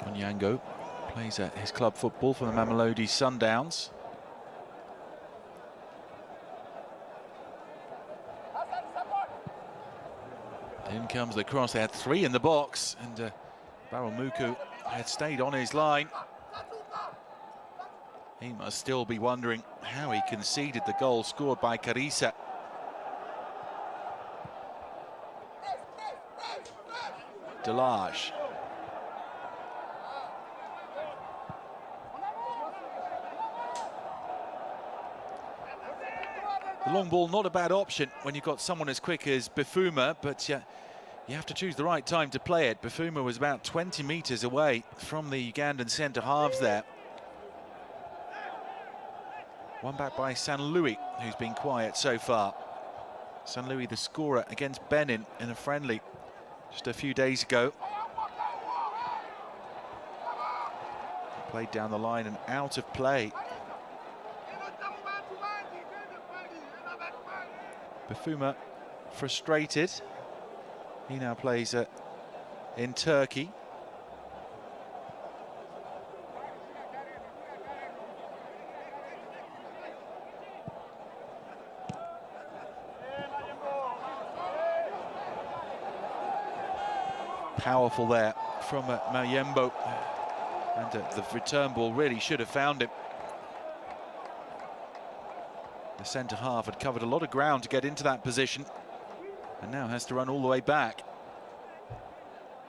Onyango plays at his club football for the Mamelodi Sundowns. In comes the cross. They had three in the box, and Baralmuku had stayed on his line. He must still be wondering how he conceded the goal scored by Carissa. Delage. The long ball, not a bad option when you've got someone as quick as Bifuma, but you have to choose the right time to play it. Bifuma was about 20 metres away from the Ugandan centre halves there. One back by San Louis, who's been quiet so far. San Louis, the scorer against Benin in a friendly just a few days ago. Played down the line and out of play. Bifuma frustrated. He now plays in Turkey. Powerful there from Mayembo, and the return ball really should have found him. The centre half had covered a lot of ground to get into that position and now has to run all the way back.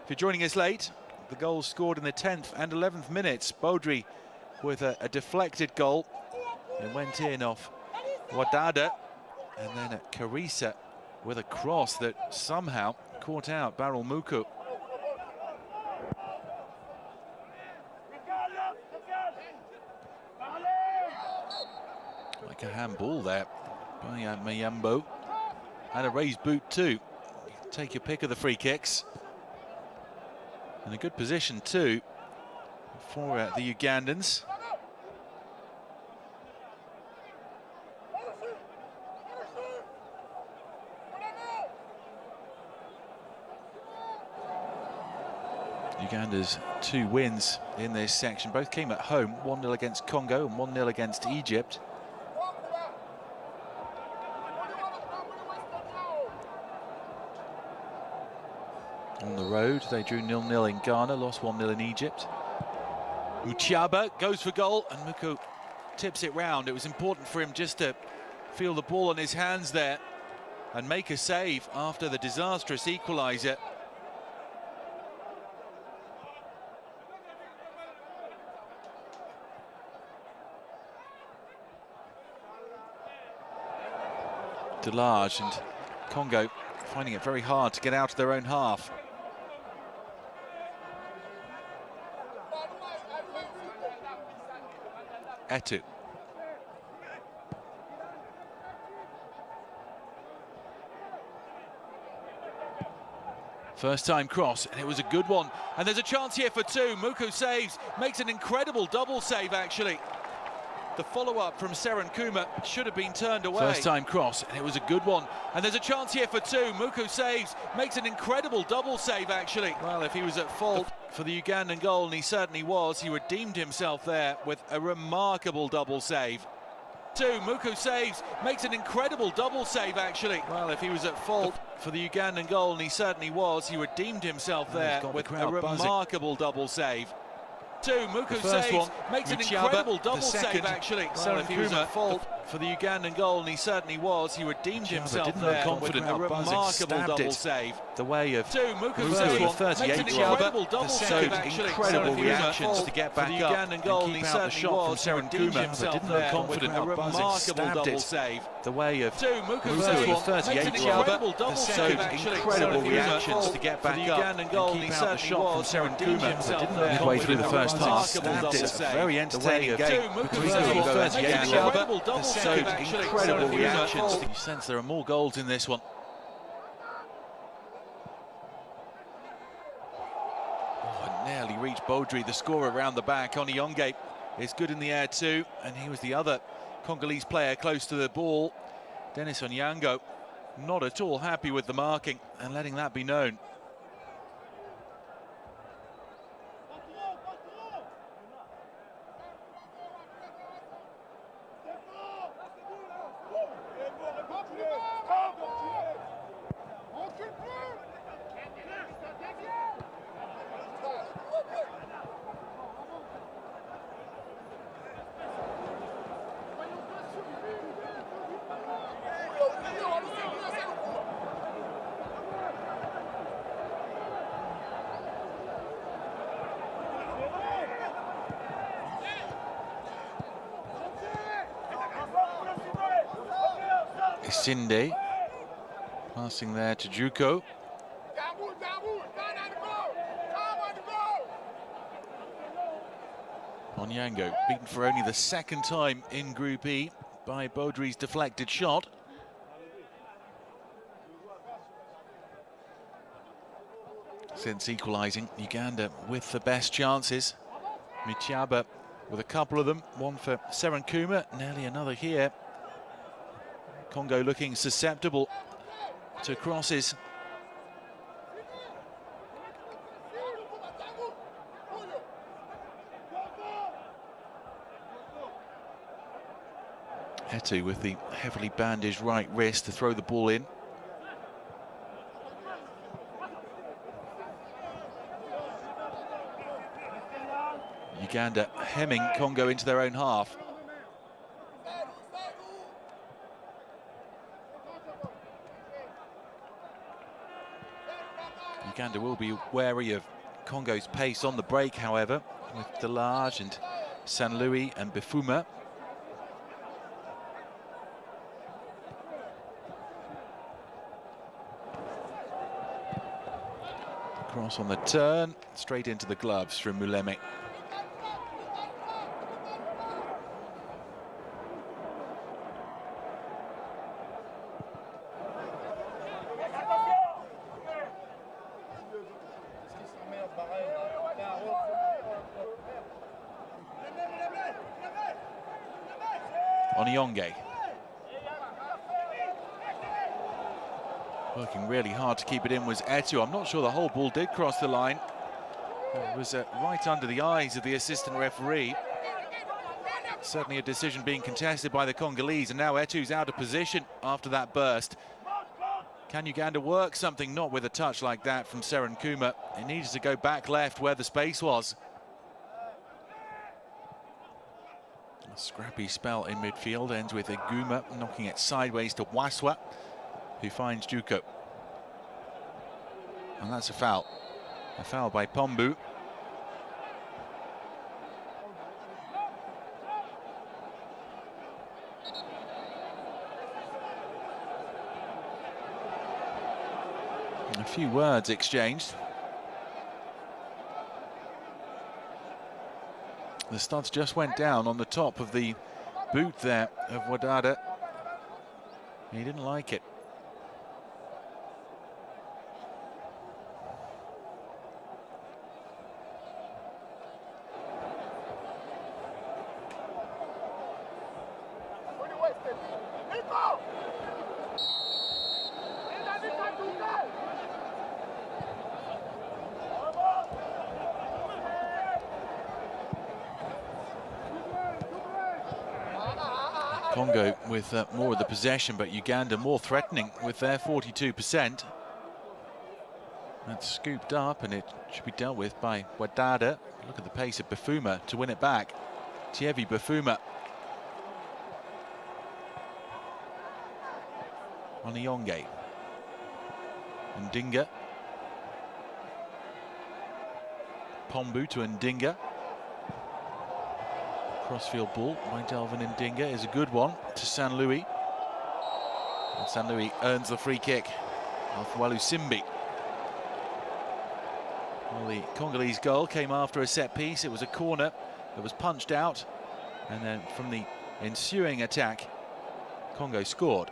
If you're joining us late, the goals scored in the 10th and 11th minutes. Baudry with a deflected goal. It went in off Wadada, and then Carissa with a cross that somehow caught out Baralmuku. Like a handball there by Mayembo. And a raised boot too. Take your pick of the free kicks. In a good position too for the Ugandans. Uganda's 2 wins in this section. Both came at home, 1-0 against Congo and 1-0 against Egypt. On the road, they drew 0-0 in Ghana, lost 1-0 in Egypt. Muchaba goes for goal, and Muku tips it round. It was important for him just to feel the ball on his hands there and make a save after the disastrous equaliser. Delage, and Congo finding it very hard to get out of their own half. Etu. First time cross, and it was a good one. And there's a chance here for 2. Muku saves, makes an incredible double save actually. The follow-up from Seren Kuma should have been turned away. First time cross, and it was a good one. And there's a chance here for 2. Muku saves, makes an incredible double save actually. Well, if he was at fault for the Ugandan goal, and he certainly was, he redeemed himself there with a remarkable double save. 2. Muku saves, makes an incredible double save actually. Well, if he was at fault for the Ugandan goal, and he certainly was, he redeemed himself there with a remarkable double save. 2. Muku saves, makes an incredible double save actually. Well, if he was at fault for the Ugandan goal, and he certainly was, he redeemed himself there with a remarkable double save. The way of 2. Muku saves, makes an incredible double save actually. Incredible reactions to get back up and keep out the shot from Seren Kuma. Didn't look confident up buzzing, stabbed it the way of 2. Muku saves, 38 incredible double save actually. Incredible reactions to get back up and keep out the shot from Seren Kuma. Midway through the first half, stabbed it. Very entertaining game between Congo and Uganda. So incredible reactions. You sense there are more goals in this one. Oh, nearly reached Baudry, the scorer around the back. Onyango is good in the air too, and he was the other Congolese player close to the ball. Dennis Onyango not at all happy with the marking and letting that be known. Isinde passing there to Juko. Onyango beaten for only the second time in Group E by Baudry's deflected shot. Since equalising, Uganda with the best chances. Michaba with a couple of them, one for Serenkuma, nearly another here. Congo looking susceptible to crosses. Etu with the heavily bandaged right wrist to throw the ball in. Uganda hemming Congo into their own half. Uganda will be wary of Congo's pace on the break, however, with Delage and San Louis and Bifuma. Cross on the turn, straight into the gloves from Muleme. Onyonge. Working really hard to keep it in was Etu. I'm not sure the whole ball did cross the line. It was right under the eyes of the assistant referee. Certainly a decision being contested by the Congolese, and now Etu's out of position after that burst. Can Uganda work something? Not with a touch like that from Serenkuma. It needed to go back left where the space was. A scrappy spell in midfield ends with Iguma knocking it sideways to Waswa, who finds Juko. And that's a foul. A foul by Pombu. A few words exchanged. The studs just went down on the top of the boot there of Wadada. He didn't like it. Congo with more of the possession, but Uganda more threatening with their 42%. That's scooped up and it should be dealt with by Wadada. Look at the pace of Bifuma to win it back. Thierry Bifuma. Onyonge. Ndinga. Pombu to Ndinga. Crossfield ball by Delvin Ndinga is a good one to San Louis. And San Louis earns the free kick of Walusimbi. Well, the Congolese goal came after a set piece. It was a corner that was punched out, and then from the ensuing attack, Congo scored.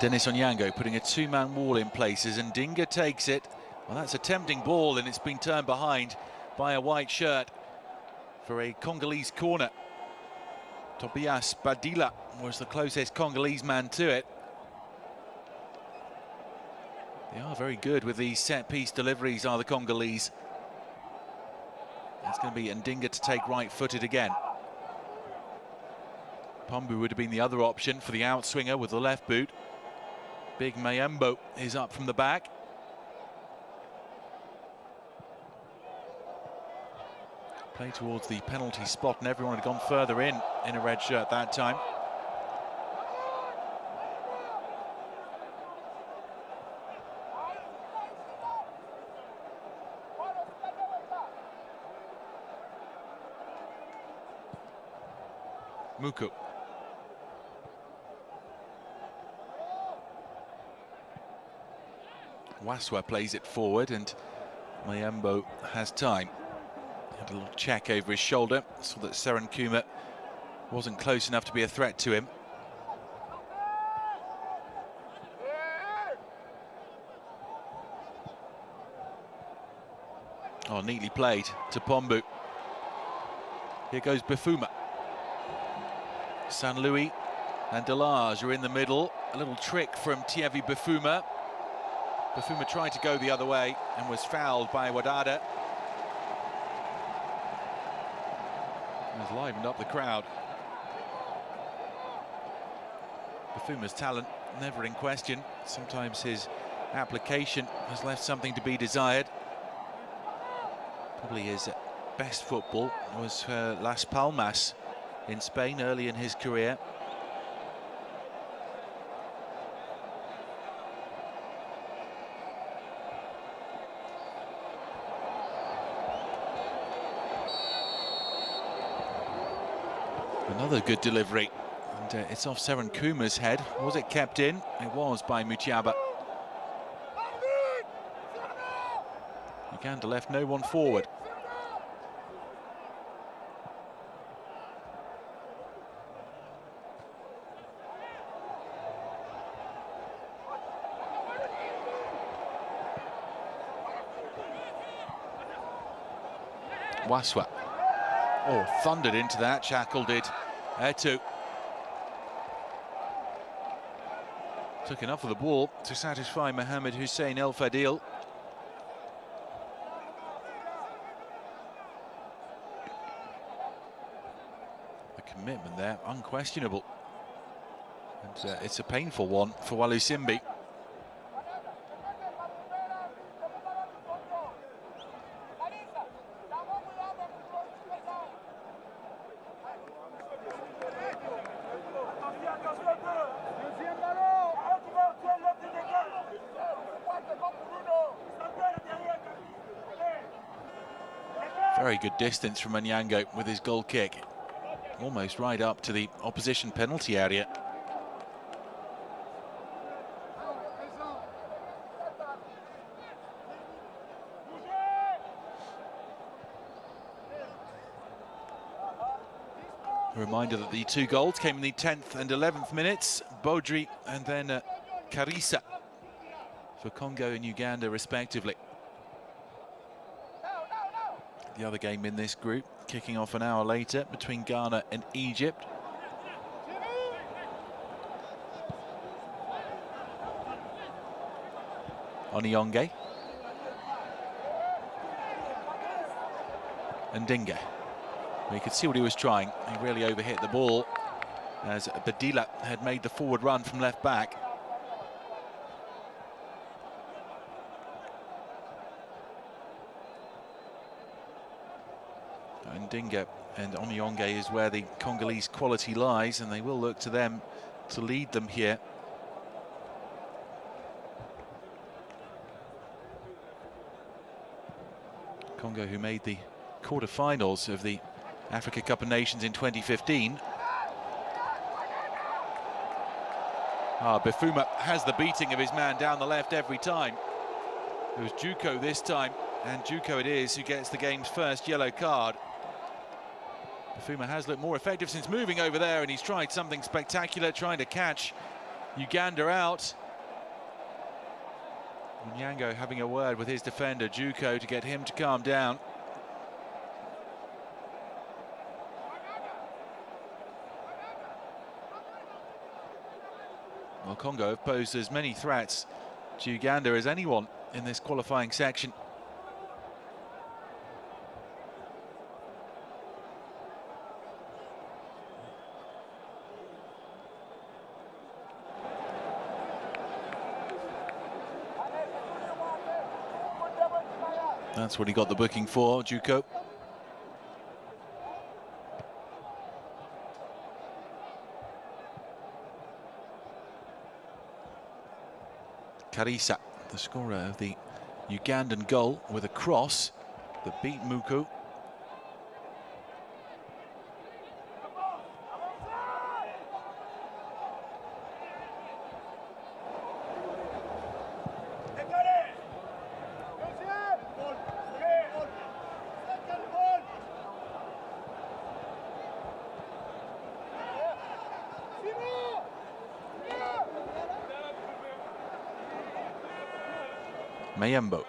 Denis Onyango putting a two-man wall in place as Ndinga takes it. Well, that's a tempting ball, and it's been turned behind by a white shirt for a Congolese corner. Tobias Badila was the closest Congolese man to it. They are very good with these set-piece deliveries, are the Congolese. It's going to be Ndinga to take right-footed again. Pombu would have been the other option for the outswinger with the left boot. Big Mayembo is up from the back. Play towards the penalty spot, and everyone had gone further in a red shirt that time. Muku. Waswa plays it forward and Mayembo has time. Had a little check over his shoulder, saw that Serenkuma wasn't close enough to be a threat to him. Oh, neatly played to Pombu. Here goes Bifuma. San Louis and Delage are in the middle. A little trick from Thierry Bifuma. Bifuma tried to go the other way and was fouled by Wadada. Has livened up the crowd. Bifuma's talent never in question. Sometimes his application has left something to be desired. Probably his best football was Las Palmas in Spain early in his career. Another good delivery, and it's off Serenkuma's head. Was it kept in? It was by Mutiaba. Uganda left no one forward. Waswa. Oh, thundered into that, Shackle did. Etu. Took enough of the ball to satisfy Mohamed Hussein El Fadil. The commitment there, unquestionable. And it's a painful one for Walusimbi. Very good distance from Anyango with his goal kick. Almost right up to the opposition penalty area. A reminder that the two goals came in the 10th and 11th minutes. Baudry and then Karisa for Congo and Uganda respectively. The other game in this group kicking off an hour later between Ghana and Egypt. Onionge. And Dinga. You could see what he was trying. He really overhit the ball as Badila had made the forward run from left back. Dinga and Onionge is where the Congolese quality lies, and they will look to them to lead them here. Congo, who made the quarter-finals of the Africa Cup of Nations in 2015. Bifuma has the beating of his man down the left every time. It was Juko this time, and Juko it is who gets the game's first yellow card. Bifuma has looked more effective since moving over there, and he's tried something spectacular, trying to catch Uganda out. Nyango having a word with his defender, Juko, to get him to calm down. Well, Congo have posed as many threats to Uganda as anyone in this qualifying section. That's what he got the booking for, Juko. Karisa, the scorer of the Ugandan goal, with a cross that beat Muku. Mayembo.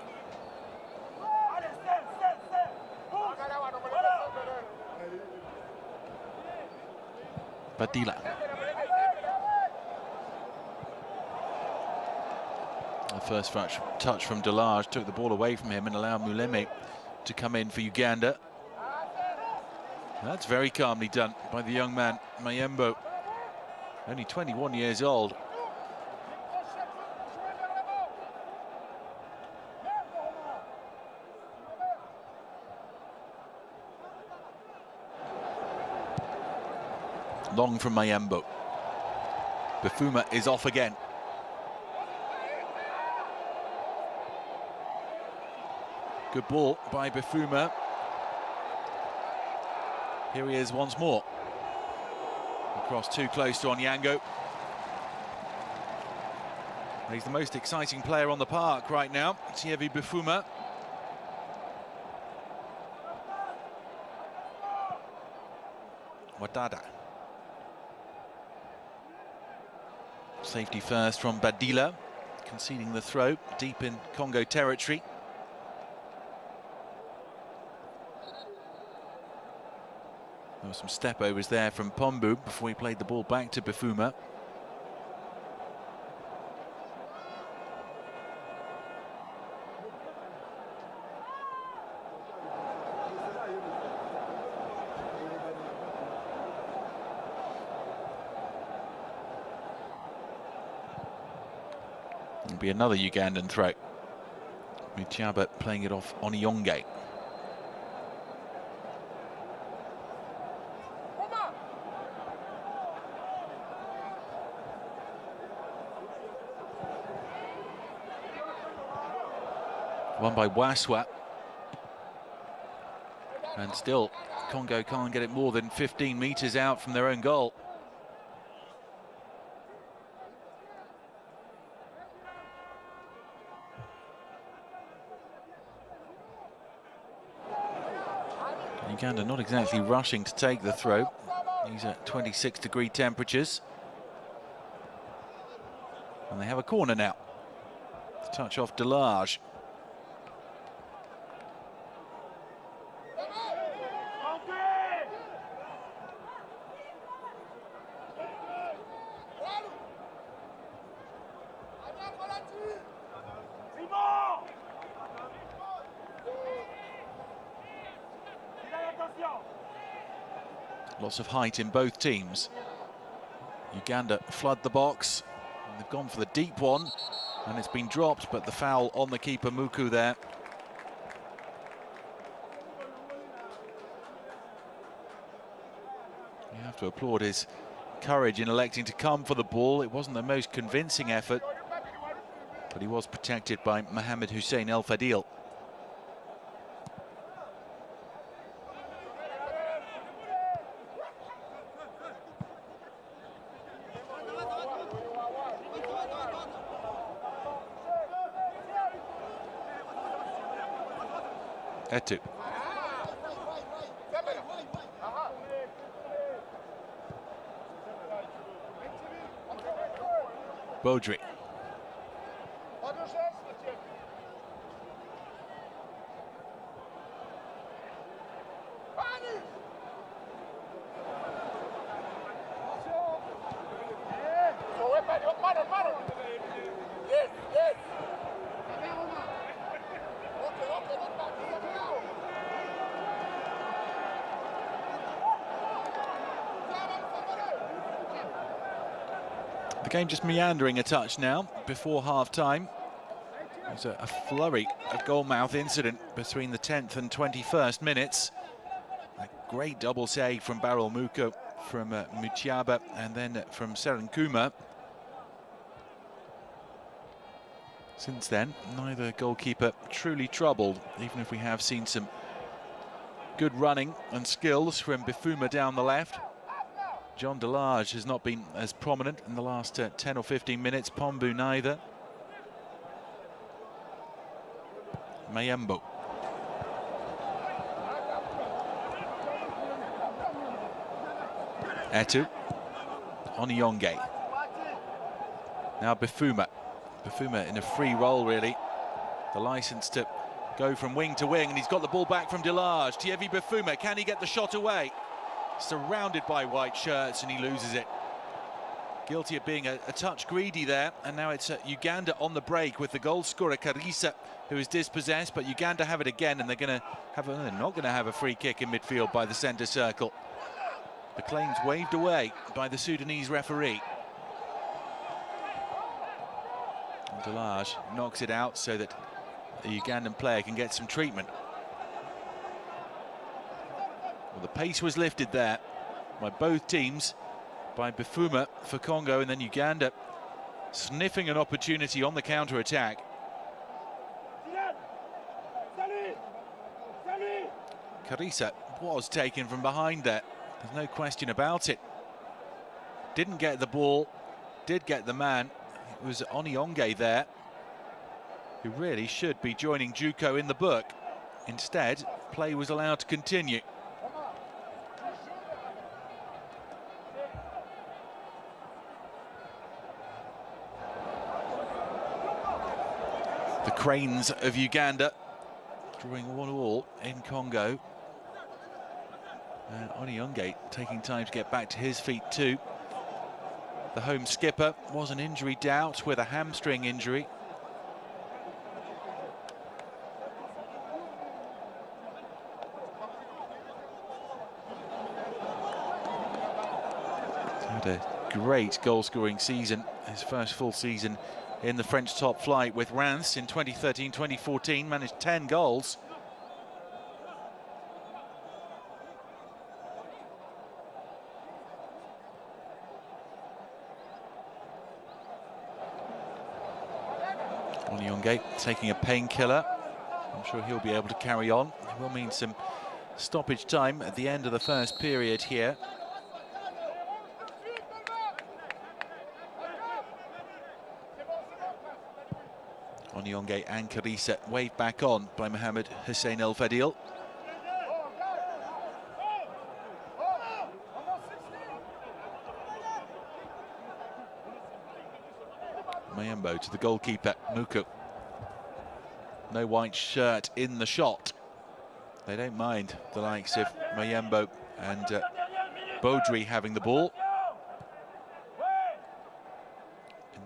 Badila. The first touch from Delage took the ball away from him and allowed Muleme to come in for Uganda. That's very calmly done by the young man, Mayembo. Only 21 years old. Long from Mayembo. Bafuma is off again. Good ball by Bafuma. Here he is once more. Across too close to Onyango. He's the most exciting player on the park right now, Thierry Bafuma. Wadada. Safety first from Badila, conceding the throw deep in Congo territory. There were some step-overs there from Pombu before he played the ball back to Bafuma. It'll be another Ugandan throw. Mutyaba playing it off Onionge. Won by Waswa. And still, Congo can't get it more than 15 meters out from their own goal. Uganda not exactly rushing to take the throw. These are 26-degree temperatures. And they have a corner now. Touch off Delage. Lots of height in both teams. Uganda flood the box. And they've gone for the deep one, and it's been dropped, but the foul on the keeper, Muku, there. You have to applaud his courage in electing to come for the ball. It wasn't the most convincing effort, but he was protected by Mohamed Hussein El Fadil. Etu. Baudry. The game just meandering a touch now before half-time. There's a flurry of goal-mouth incident between the 10th and 21st minutes. A great double save from Barrel Muko, from Mutyaba, and then from Serenkuma. Since then, neither goalkeeper truly troubled, even if we have seen some good running and skills from Bafuma down the left. John Delage has not been as prominent in the last 10 or 15 minutes. Pombu neither. Mayembo. Etu. Onionge. Now Bafuma. Bafuma in a free role, really. the licence to go from wing to wing, and he's got the ball back from Delage. Thierry Bafuma, can he get the shot away? Surrounded by white shirts, and he loses it. Guilty of being a touch greedy there, and now it's Uganda on the break with the goal scorer Karisa, who is dispossessed, but Uganda have it again, and they're not going to have a free kick in midfield by the centre circle. The claims waved away by the Sudanese referee. And Delage knocks it out so that the Ugandan player can get some treatment. Well, the pace was lifted there by both teams, by Bafuma for Congo, and then Uganda sniffing an opportunity on the counter-attack. Karisa was taken from behind there, there's no question about it. Didn't get the ball, did get the man. It was Onyonge there, who really should be joining Juko in the book. Instead, play was allowed to continue. The Cranes of Uganda drawing 1-1 in Congo. And Onyonge taking time to get back to his feet too. The home skipper was an injury doubt with a hamstring injury. Had a great goal-scoring season, his first full season in the French top flight with Reims in 2013-2014, managed 10 goals. Onyonge taking a painkiller. I'm sure he'll be able to carry on. It will mean some stoppage time at the end of the first period here. Onyonge and Karisa waved back on by Mohamed Hussein El Fadil. Mayembo to the goalkeeper, Muku. No white shirt in the shot. They don't mind the likes of Mayembo and Baudry having the ball.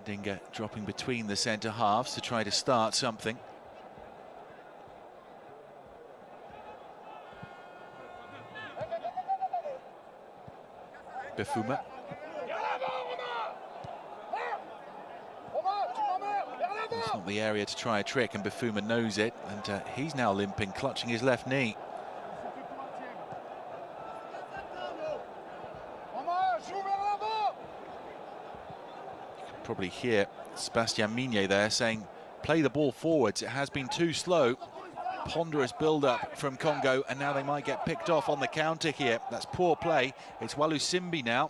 Ndinga dropping between the centre halves to try to start something. Bafuma. It's not the area to try a trick, and Bafuma knows it, and he's now limping, clutching his left knee. Probably hear Sebastian Migné there saying, play the ball forwards, it has been too slow. Ponderous build-up from Congo, and now they might get picked off on the counter here. That's poor play. It's Walusimbi now.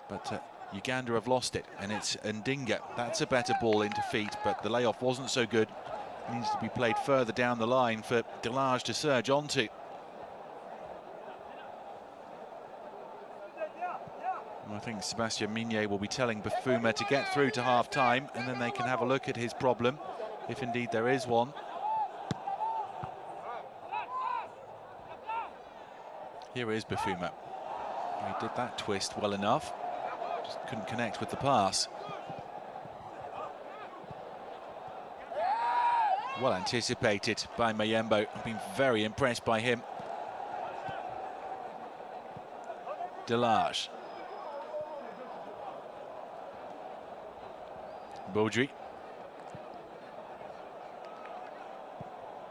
But Uganda have lost it, and it's Ndinga. That's a better ball into feet, but the layoff wasn't so good. It needs to be played further down the line for Delage to surge onto. I think Sebastian Migné will be telling Bafuma to get through to half-time, and then they can have a look at his problem, if indeed there is one. Here is Bafuma. He did that twist well enough, just couldn't connect with the pass. Well anticipated by Mayembo. I've been very impressed by him. Delage. Baudry.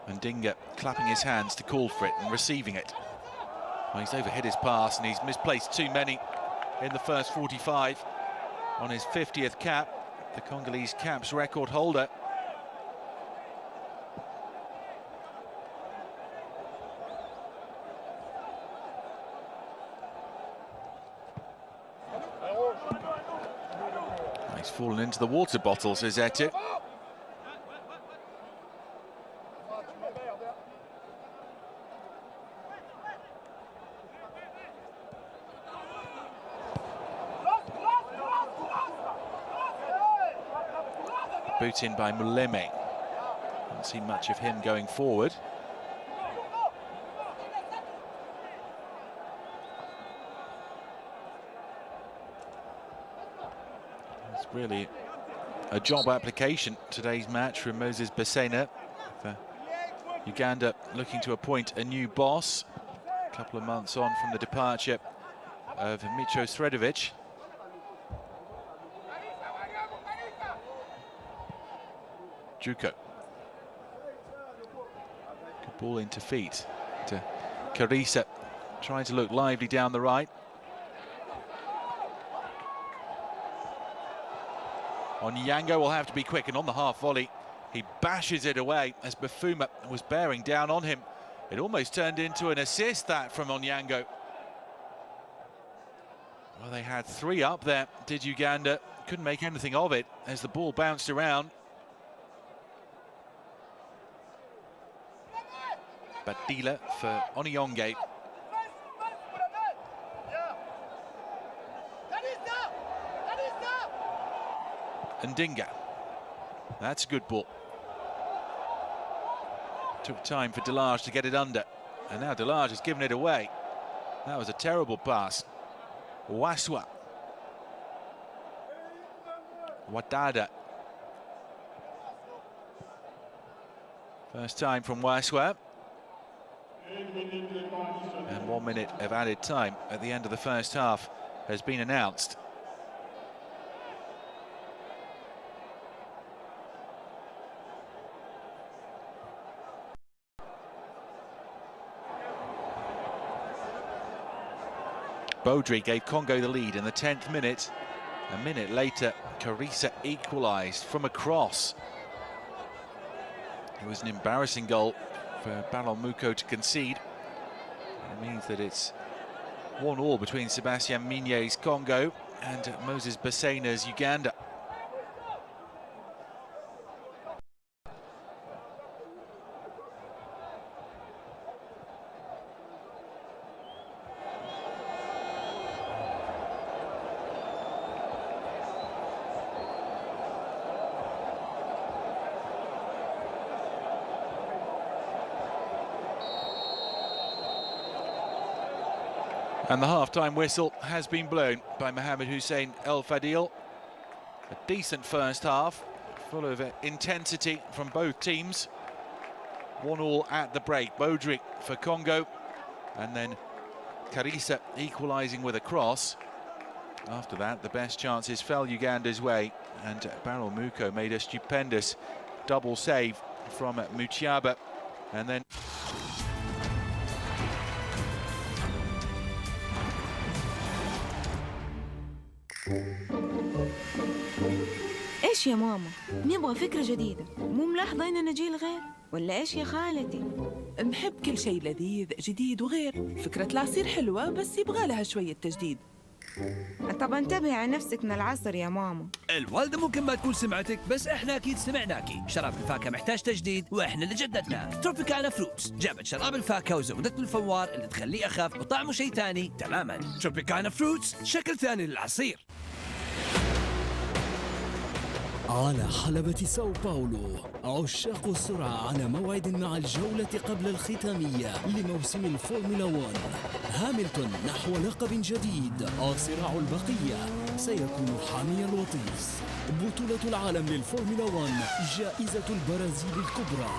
And Ndinga clapping his hands to call for it and receiving it. Well, he's overhit his pass and he's misplaced too many in the first 45. On his 50th cap, the Congolese caps record holder. He's fallen into the water bottle, says Etu. Boot in by Muleme. Don't see much of him going forward. It's really a job application, today's match, from Moses Besena. Uganda looking to appoint a new boss, a couple of months on from the departure of Micho Sredovic. Juko. Good ball into feet to Karisa, trying to look lively down the right. Onyango will have to be quick, and on the half volley, he bashes it away as Bafuma was bearing down on him. It almost turned into an assist, that, from Onyango. Well, they had three up there, did Uganda. Couldn't make anything of it as the ball bounced around. Badila for Onyango. And Dinga. That's a good ball. Took time for Delage to get it under. And now Delage has given it away. That was a terrible pass. Waswa. Wadada. First time from Waswa. And 1 minute of added time at the end of the first half has been announced. Baudry gave Congo the lead in the 10th minute. A minute later, Karisa equalised from a cross. It was an embarrassing goal for Muko to concede. It means that it's 1-1 between Sebastian Minye's Congo and Moses Besena's Uganda. And the half-time whistle has been blown by Mohamed Hussein El Fadil. A decent first half, full of intensity from both teams. 1-1 at the break. Baudry for Congo, and then Karisa equalising with a cross. After that, the best chances fell Uganda's way, and Muko made a stupendous double save from Mutyaba, and then ايش يا ماما؟ نبغى فكرة جديدة، مو ملاحظة اننا جيل غير، ولا ايش يا خالتي؟ نحب كل شيء لذيذ، جديد وغير، فكرة العصير حلوة بس يبغى لها شوية تجديد. طب انتبهي على نفسك من العصر يا ماما. الوالدة ممكن ما تكون سمعتك، بس احنا اكيد سمعناكي. شراب الفاكهة محتاج تجديد، واحنا اللي جددناه. تروبيكانا فروتس جابت شراب الفاكهة وزودت له الفوار اللي تخليه اخف وطعمه شيء ثاني تماما. تروبيكانا فروتس شكل ثاني للعصير. على حلبة ساو باولو، عشاق السرعة على موعد مع الجولة قبل الختامية لموسم الفورمولا 1. هاملتون نحو لقب جديد، صراع البقية سيكون حامي الوطيس. بطولة العالم للفورمولا 1، جائزة البرازيل الكبرى.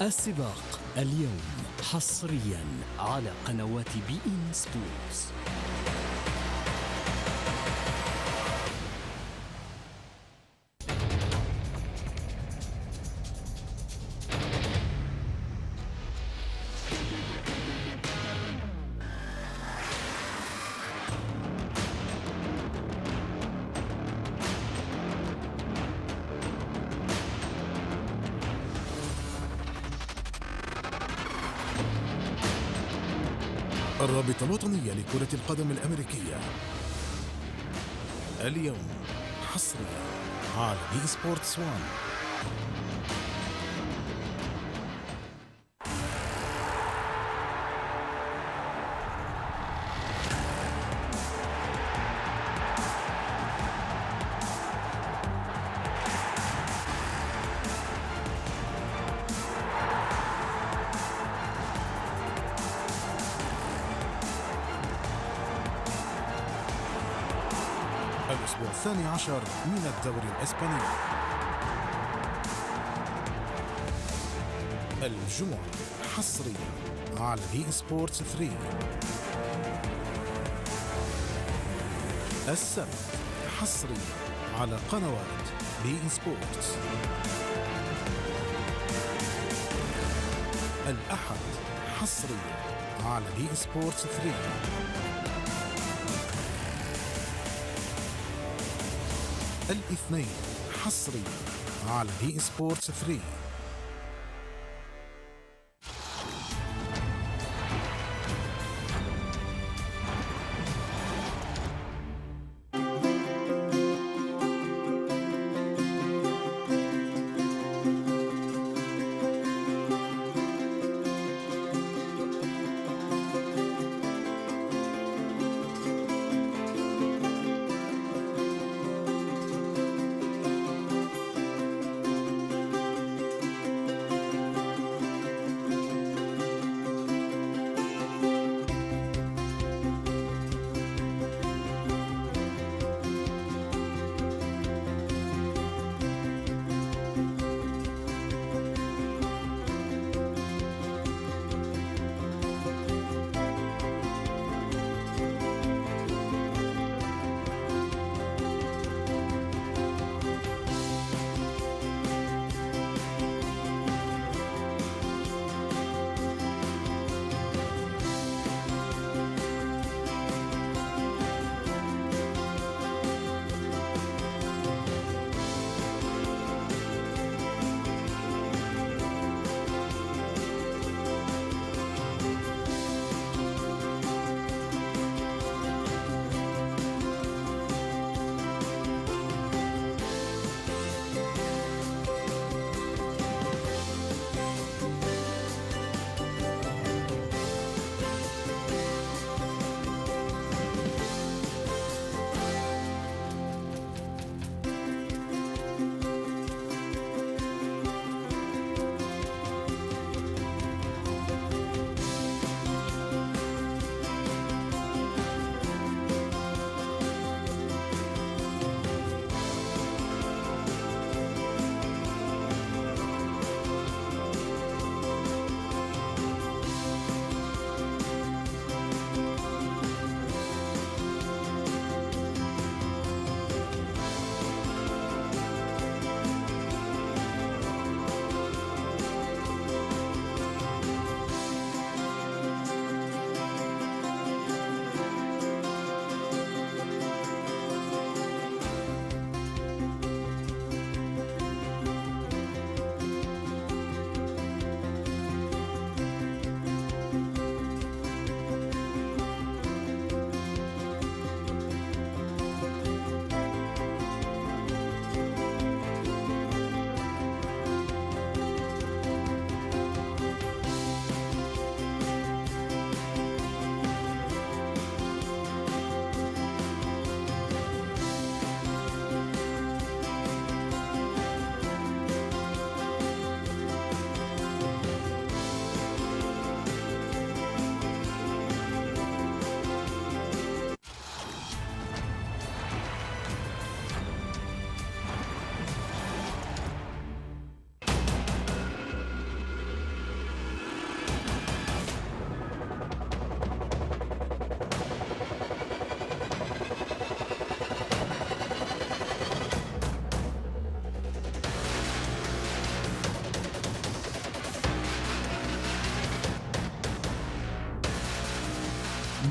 السباق اليوم حصرياً على قنوات بي إن سبورتس. الرابطة الوطنية لكرة القدم الأمريكية اليوم حصريا على بي سبورتس 1. الأسبوع 12 من الدوري الإسباني. الجمعة حصريا على بي سبورتس 3. السبت حصريا على قنوات بي سبورتس. الأحد حصريا على بي سبورتس 3. الاثنين حصريا على بي سبورتس 3.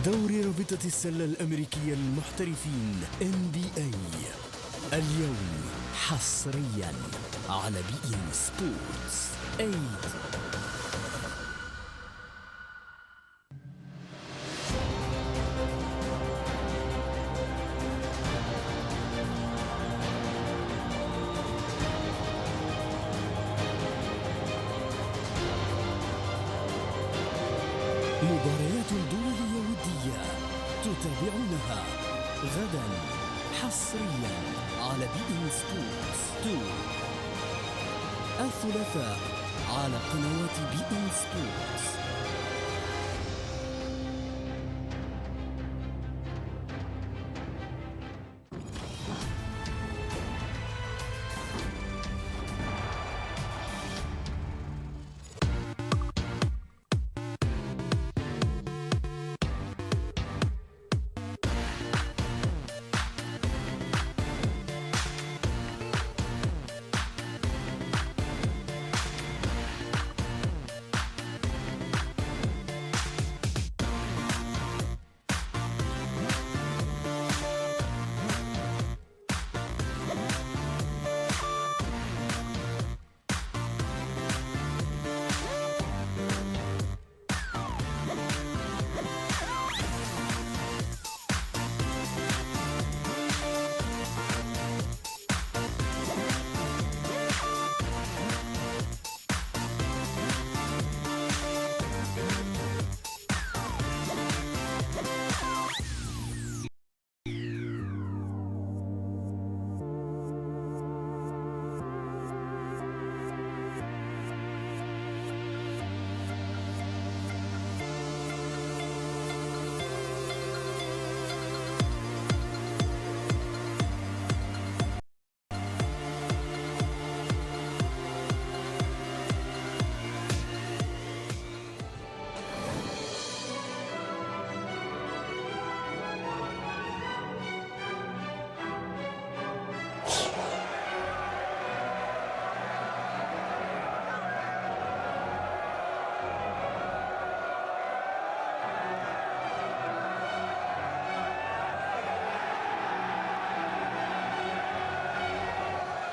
دوري رابطة السلة الأمريكية للمحترفين NBA اليوم حصريا على بي إن سبورتس 8. مباريات دولية ودية تتابعونها غدا حصريا على بي إن سبورتس 2. الثلاثاء على قنوات بي إن سبورتس.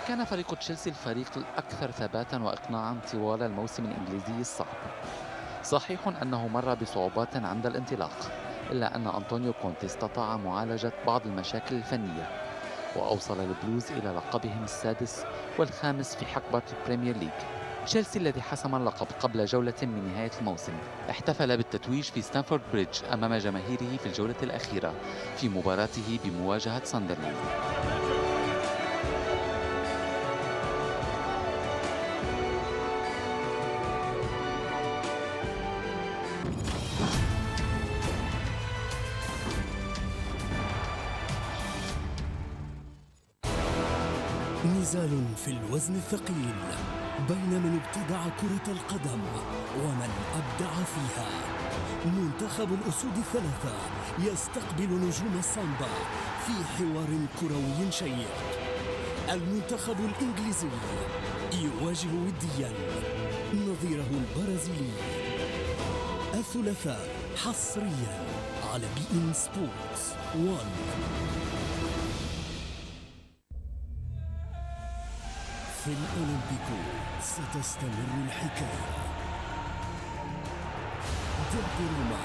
كان فريق تشيلسي الفريق الأكثر ثباتا وإقناعا طوال الموسم الإنجليزي الصعب. صحيح أنه مر بصعوبات عند الانطلاق، إلا أن أنطونيو كونتي استطاع معالجة بعض المشاكل الفنية وأوصل البلوز إلى لقبهم السادس والخامس في حقبة البريمير ليج. تشيلسي الذي حسم اللقب قبل جولة من نهاية الموسم احتفل بالتتويج في ستانفورد بريدج أمام جماهيره في الجولة الأخيرة في مباراته بمواجهة ساندرلاند. نزال في الوزن الثقيل بين من ابتدع كرة القدم ومن أبدع فيها. منتخب الأسود الثلاثة يستقبل نجوم السامبا في حوار كروي شيق. المنتخب الإنجليزي يواجه وديا نظيره البرازيلي الثلاثاء حصريا على بي إن سبورتس 1. في الأولمبيكو ستستمر الحكاية. ديربي روما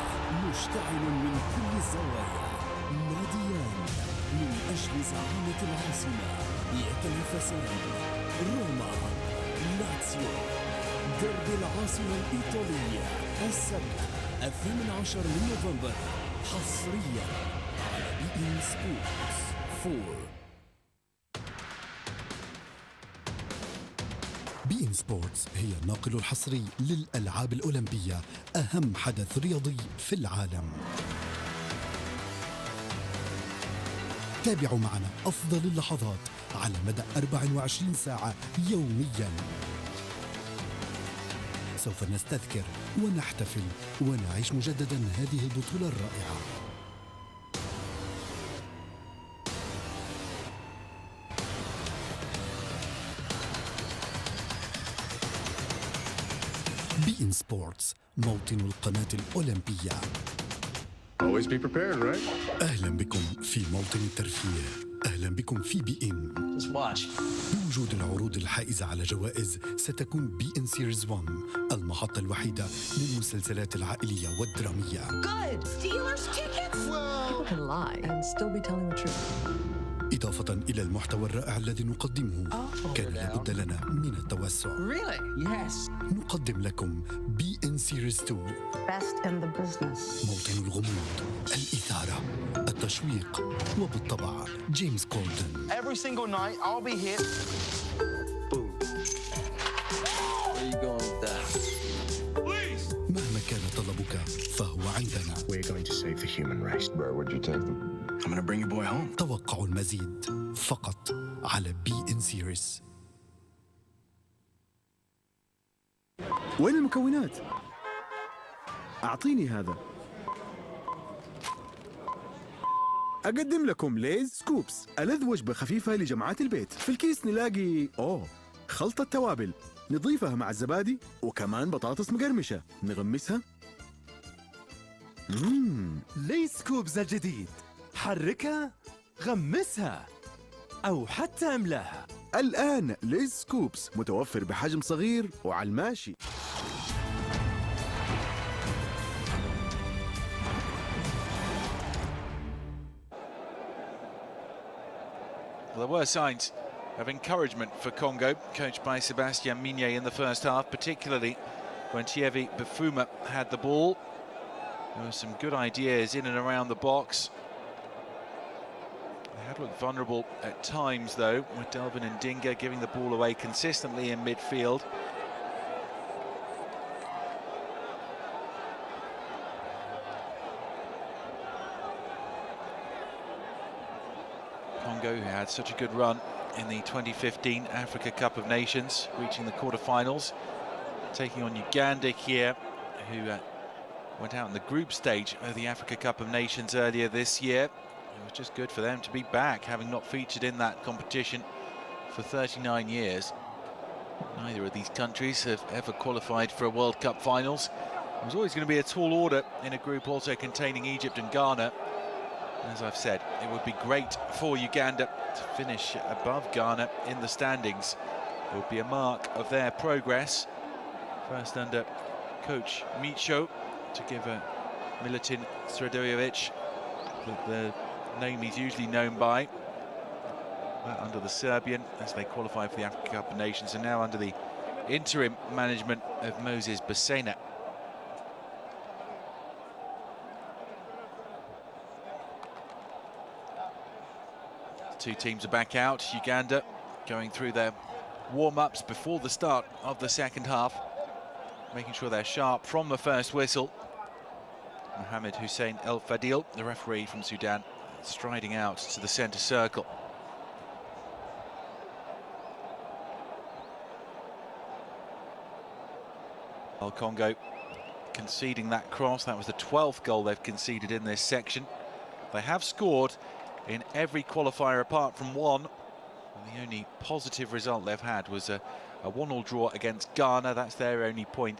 مشتعل من كل الزوايا. ناديان من أجل زعامة العاصمة يتنافسان. روما لاتسيو، ديربي العاصمة الإيطالية السبت 18 من نوفمبر حصريا على بي إن سبورتس 4. بي إن سبورتس هي الناقل الحصري للألعاب الأولمبية، أهم حدث رياضي في العالم. تابعوا معنا أفضل اللحظات على مدى 24 ساعة يومياً. سوف نستذكر ونحتفل ونعيش مجدداً هذه البطولة الرائعة. بي إن سبورتس، موطن القناة الأولمبية. Always be prepared, right? أهلا بكم في موطن الترفيه. أهلا بكم في بي إن. بوجود العروض الحائزة على جوائز ستكون بي إن سيريز 1 المحطة الوحيدة للمسلسلات العائلية والدرامية. Good. Dealer's tickets? People can lie and still be telling the truth. إضافة إلى المحتوى الرائع الذي نقدمه، كان لابد لنا من التوسع. Really? Yes. نقدم لكم بي إن سيريز 2. Best in the business. موطن الغموض، الإثارة، التشويق، وبالطبع جيمس كوردن. Every single night I'll be here. Boom. Where you going with that? Please. مهما كان طلبك فهو عندنا. We're going to save the human race. Bro, where'd you take them? I'm gonna bring your boy home. توقعوا المزيد فقط على بي إن سيريز. وين المكونات؟ أعطيني هذا. أقدم لكم ليز سكوبس، ألذ وجبة خفيفة لجمعات البيت. في الكيس نلاقي خلطة توابل، نضيفها مع الزبادي وكمان بطاطس مقرمشة، نغمسها. ليز سكوبس الجديد، حركها، غمسها، أو حتى املاها. الآن ليز سكوبس متوفر بحجم صغير وعلى الماشي. There were signs of encouragement for Congo, coached by Sébastien Migné in the first half, particularly when Thierry Bafuma had the ball. There were some good ideas in and around the box. They had looked vulnerable at times, though, with Delvin and Dinga giving the ball away consistently in midfield. Congo, who had such a good run in the 2015 Africa Cup of Nations, reaching the quarterfinals, taking on Uganda here, who went out in the group stage of the Africa Cup of Nations earlier this year. It was just good for them to be back, having not featured in that competition for 39 years. Neither of these countries have ever qualified for a World Cup finals. It was always going to be a tall order in a group also containing Egypt and Ghana. As I've said, it would be great for Uganda to finish above Ghana in the standings. It would be a mark of their progress. First under coach Micho, to give Milutin Sredojevic the name he's usually known by. Under the Serbian as they qualify for the Africa Cup of Nations, and now under the interim management of Moses Basena. Two teams are back out. Uganda going through their warm-ups before the start of the second half, making sure they're sharp from the first whistle. Mohamed Hussein El Fadil, the referee from Sudan, striding out to the centre circle. Congo conceding that cross. That was the 12th goal they've conceded in this section. They have scored in every qualifier apart from one. And the only positive result they've had was a 1-1 draw against Ghana. That's their only point.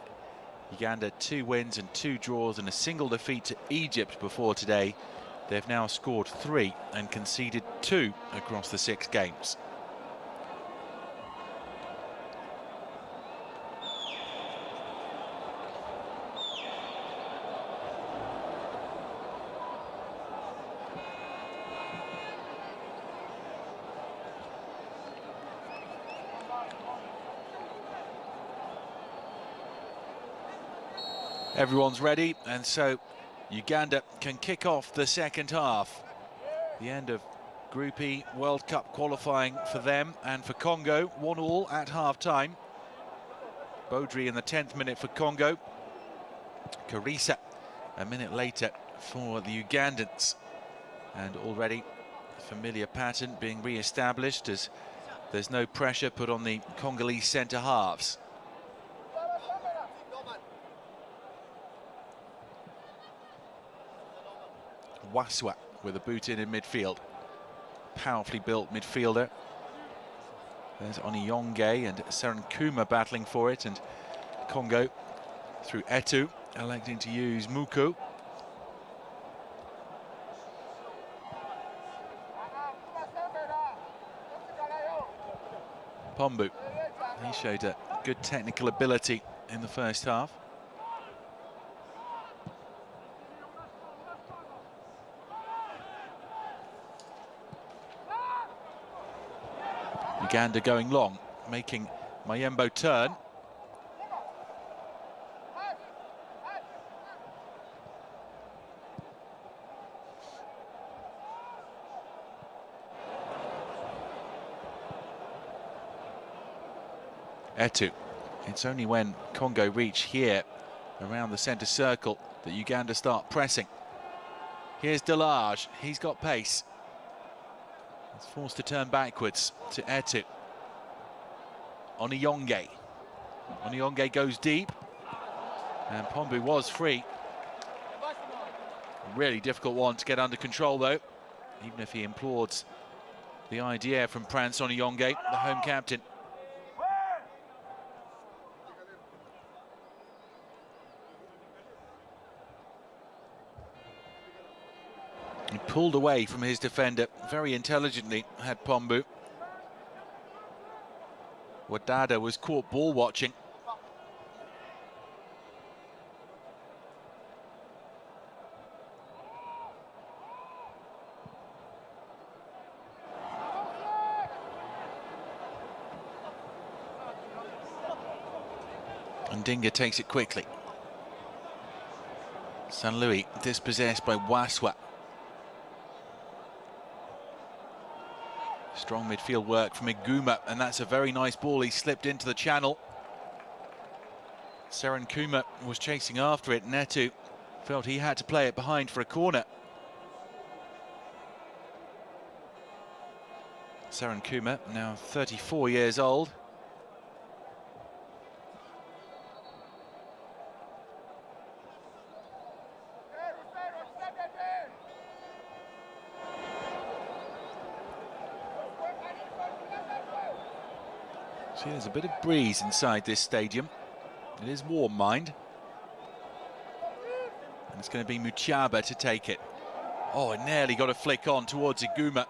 Uganda 2 wins and 2 draws and a single defeat to Egypt before today. They've now scored 3 and conceded 2 across the 6 games. Everyone's ready, and so Uganda can kick off the second half. The end of Group E World Cup qualifying for them and for Congo. 1-1 at half-time. Baudry in the 10th minute for Congo. Karisa a minute later for the Ugandans. And already a familiar pattern being re-established as there's no pressure put on the Congolese centre-halves. Waswa with a boot in midfield. Powerfully built midfielder. There's Oniyonge and Serenkuma battling for it, and Congo through Etu electing to use Muku. Pombu, he showed a good technical ability in the first half. Uganda going long, making Mayembo turn. Etu. It's only when Congo reach here, around the centre circle, that Uganda start pressing. Here's Delage, he's got pace. He's forced to turn backwards to Etu. Oniyonge. Oniyonge goes deep. And Pombu was free. A really difficult one to get under control, though. Even if he implodes the idea from Prince Oniyonge, the home captain. He pulled away from his defender very intelligently, had Pombu. Wadada was caught ball watching. And Dinga takes it quickly. St. Louis dispossessed by Waswa. Strong midfield work from Iguma, and that's a very nice ball. He slipped into the channel. Serenkuma was chasing after it. Netu felt he had to play it behind for a corner. Serenkuma, now 34 years old. See, there's a bit of breeze inside this stadium. It is warm, mind. And it's going to be Muchaba to take it. Oh, it nearly got a flick on towards Iguma.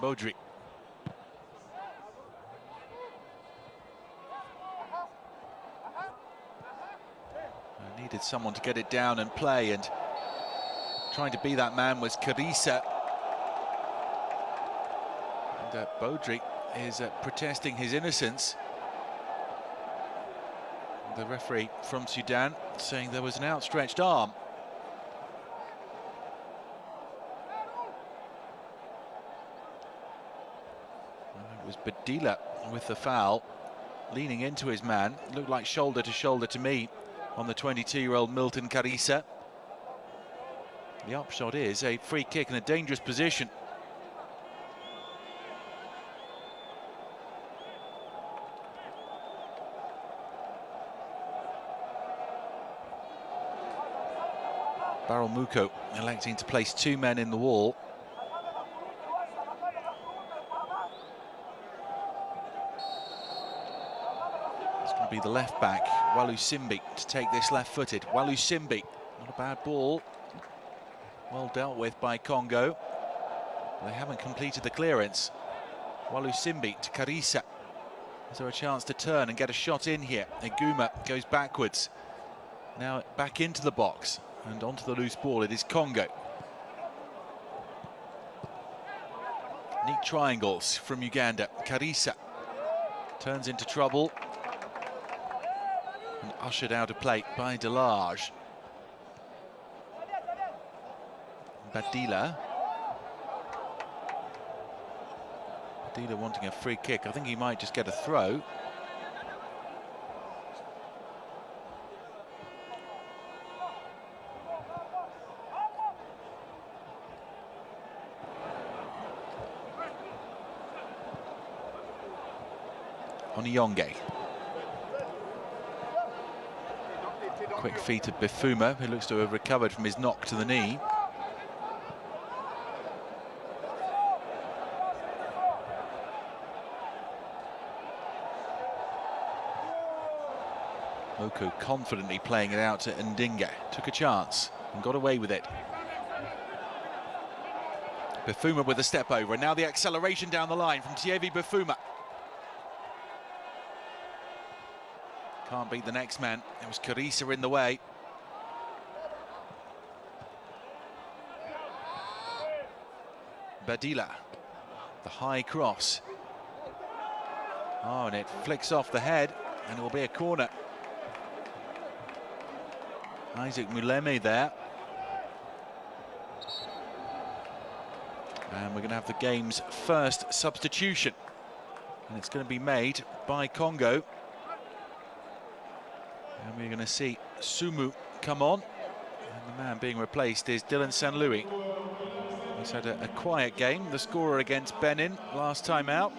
Baudry. Needed someone to get it down and play, and trying to be that man was Carissa. And Baudry is protesting his innocence. The referee from Sudan saying there was an outstretched arm. It was Badila with the foul, leaning into his man. It looked like shoulder to shoulder to me on the 22-year-old Milton Carissa. The upshot is a free kick in a dangerous position. Barrel Muko electing to place two men in the wall. It's going to be the left back, Walu Simbi, to take this left-footed. Walu Simbi, not a bad ball. Well dealt with by Congo. They haven't completed the clearance. Walu Simbi to Carissa. Is there a chance to turn and get a shot in here? Iguma goes backwards. Now back into the box. And onto the loose ball, it is Congo. Neat triangles from Uganda. Carissa turns into trouble. And ushered out of play by Delage. Badila. Badila wanting a free kick. I think he might just get a throw. Onyonge. Quick feet of Bifuma, who looks to have recovered from his knock to the knee. Moko confidently playing it out to Ndinga. Took a chance and got away with it. Bifuma with a step over, and now the acceleration down the line from Thievi Bifuma. Can't beat the next man. It was Carissa in the way. Badila, the high cross. Oh, and it flicks off the head, and it will be a corner. Isaac Muleme there. And we're going to have the game's first substitution. And it's going to be made by Congo. And we're going to see Sumu come on. And the man being replaced is Dylan St. Louis. He's had a quiet game, the scorer against Benin last time out.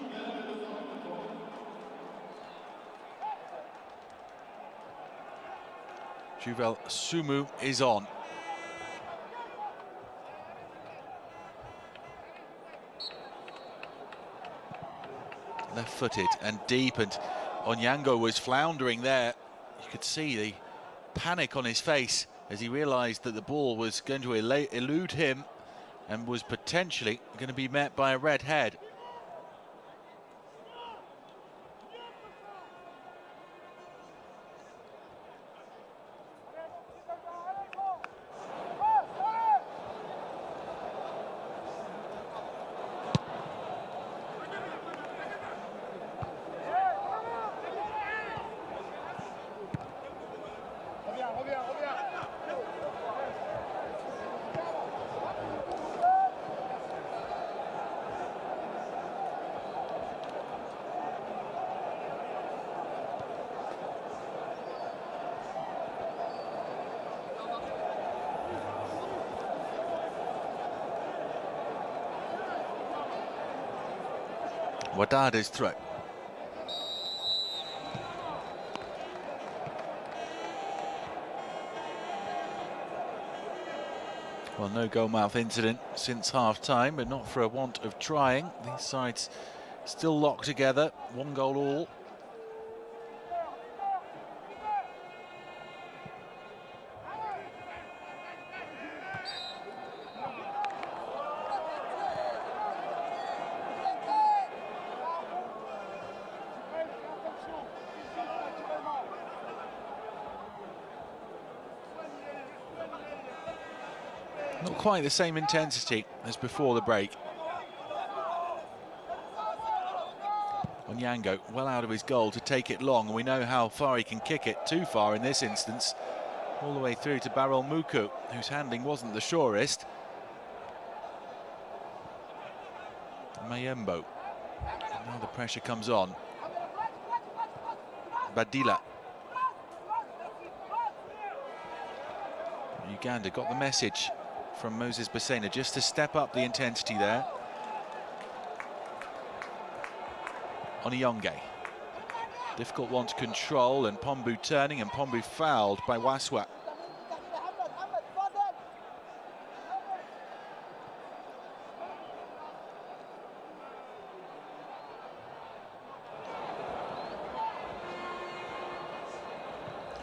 Juvel Sumu is on. Left-footed and deep, and Onyango was floundering there. You could see the panic on his face as he realised that the ball was going to elude him and was potentially going to be met by a red head. Wadada's throw. Well, no goalmouth incident since half-time, but not for a want of trying. These sides still locked together, one goal all. Not quite the same intensity as before the break. Onyango well out of his goal to take it long, and we know how far he can kick it, too far in this instance, all the way through to Barol Muku, whose handling wasn't the surest. Mayembo, now the pressure comes on. Badila. Uganda got the message from Moses Basena just to step up the intensity there. Onyango. Difficult one to control, and Pombu turning, and Pombu fouled by Waswa.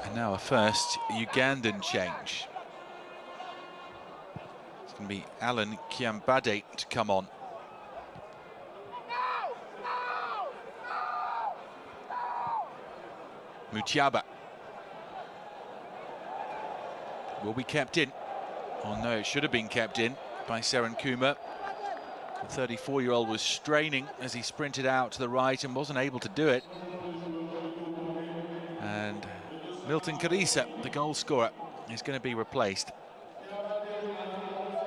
And now a first Ugandan change. It's going to be Alan Kiambade to come on. Mutiaba will be kept in. Oh no, it should have been kept in by Serenkuma. The 34-year-old was straining as he sprinted out to the right and wasn't able to do it. And Milton Karisa, the goal scorer, is going to be replaced.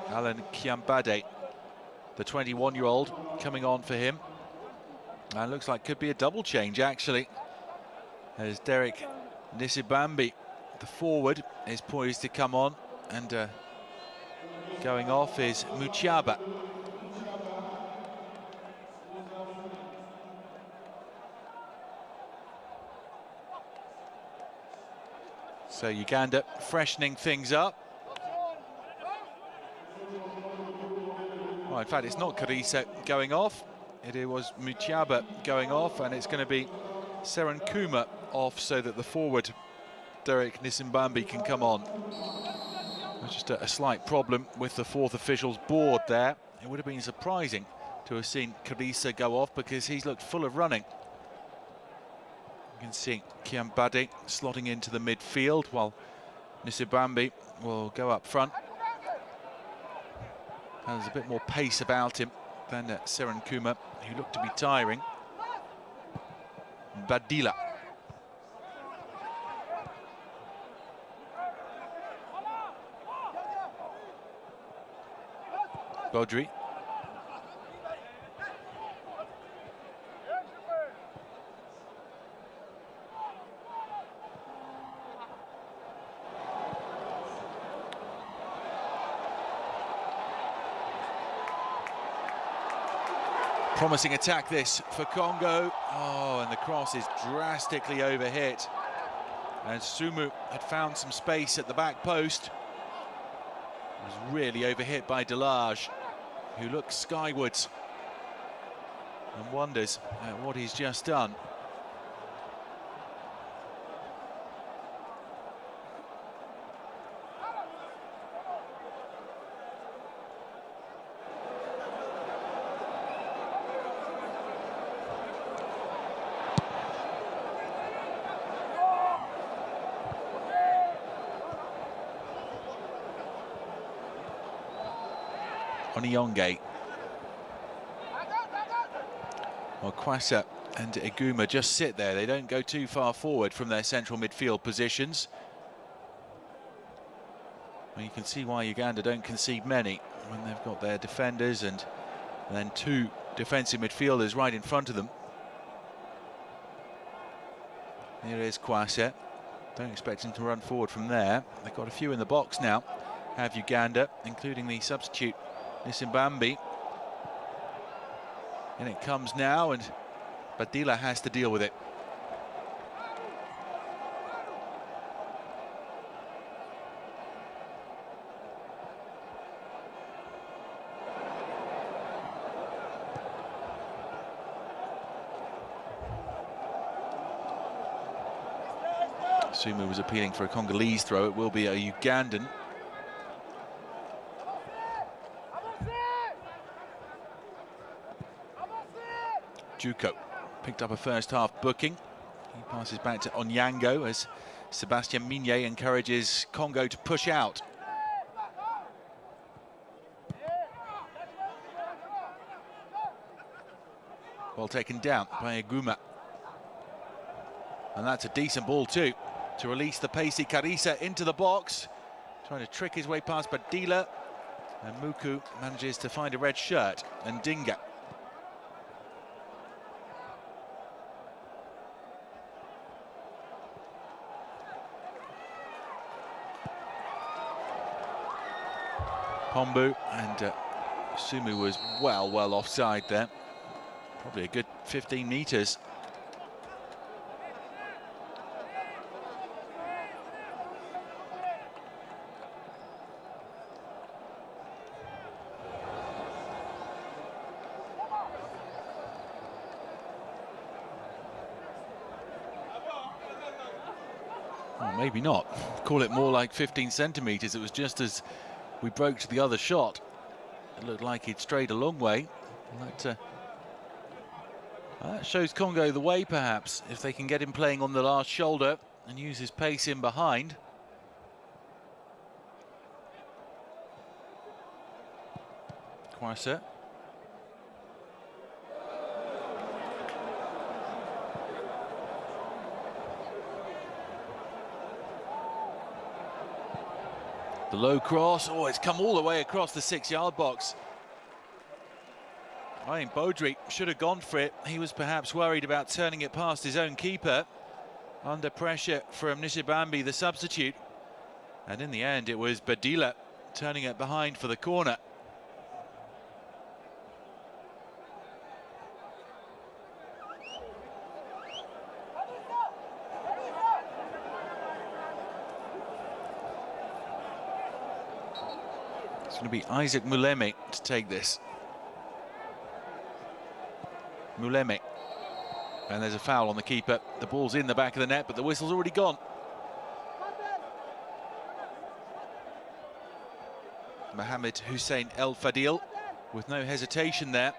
Alan Kiambade, the 21-year-old, coming on for him. And looks like could be a double change actually, as Derek Nisibambi, the forward, is poised to come on, and going off is Mutiaba. So Uganda freshening things up. Well, in fact, it's not Karisa going off. It was Mutiaba going off, and it's going to be Serenkuma off so that the forward, Derek Nisimbambi, can come on. Just a slight problem with the fourth official's board there. It would have been surprising to have seen Karisa go off because he's looked full of running. You can see Kiambade slotting into the midfield while Nisibambi will go up front. And there's a bit more pace about him than Serenkuma, who looked to be tiring. Badila. Baudry. Promising attack this for Congo. Oh, and the cross is drastically overhit. And Sumu had found some space at the back post. Was really overhit by Delage, who looks skywards and wonders at what he's just done. Onyango. Well, Kwasa and Iguma just sit there. They don't go too far forward from their central midfield positions. Well, you can see why Uganda don't concede many when they've got their defenders and then two defensive midfielders right in front of them. Here is Kwasa. Don't expect him to run forward from there. They've got a few in the box now, have Uganda, including the substitute Nisimbambi. And it comes now, and Badila has to deal with it. Sumu was appealing for a Congolese throw. It will be a Ugandan. Juko picked up a first half booking. He passes back to Onyango as Sebastien Migné encourages Congo to push out. Well taken down by Aguma. And that's a decent ball too, to release the pacey Carissa into the box. Trying to trick his way past Badila. And Muku manages to find a red shirt. And Dinga. Pombu and Sumu was well offside there. Probably a good 15 metres. Well, maybe not. Call it more like 15 centimetres. It was just as we broke to the other shot. It looked like he'd strayed a long way. That shows Congo the way, perhaps, if they can get him playing on the last shoulder and use his pace in behind. Kwasa. The low cross, oh, it's come all the way across the 6-yard box. I think Baudry should have gone for it. He was perhaps worried about turning it past his own keeper. Under pressure from Nishibambi, the substitute. And in the end, it was Badila turning it behind for the corner. It's going to be Isaac Muleme to take this. Muleme. And there's a foul on the keeper. The ball's in the back of the net, but the whistle's already gone. Mohamed Hussein El Fadil with no hesitation there.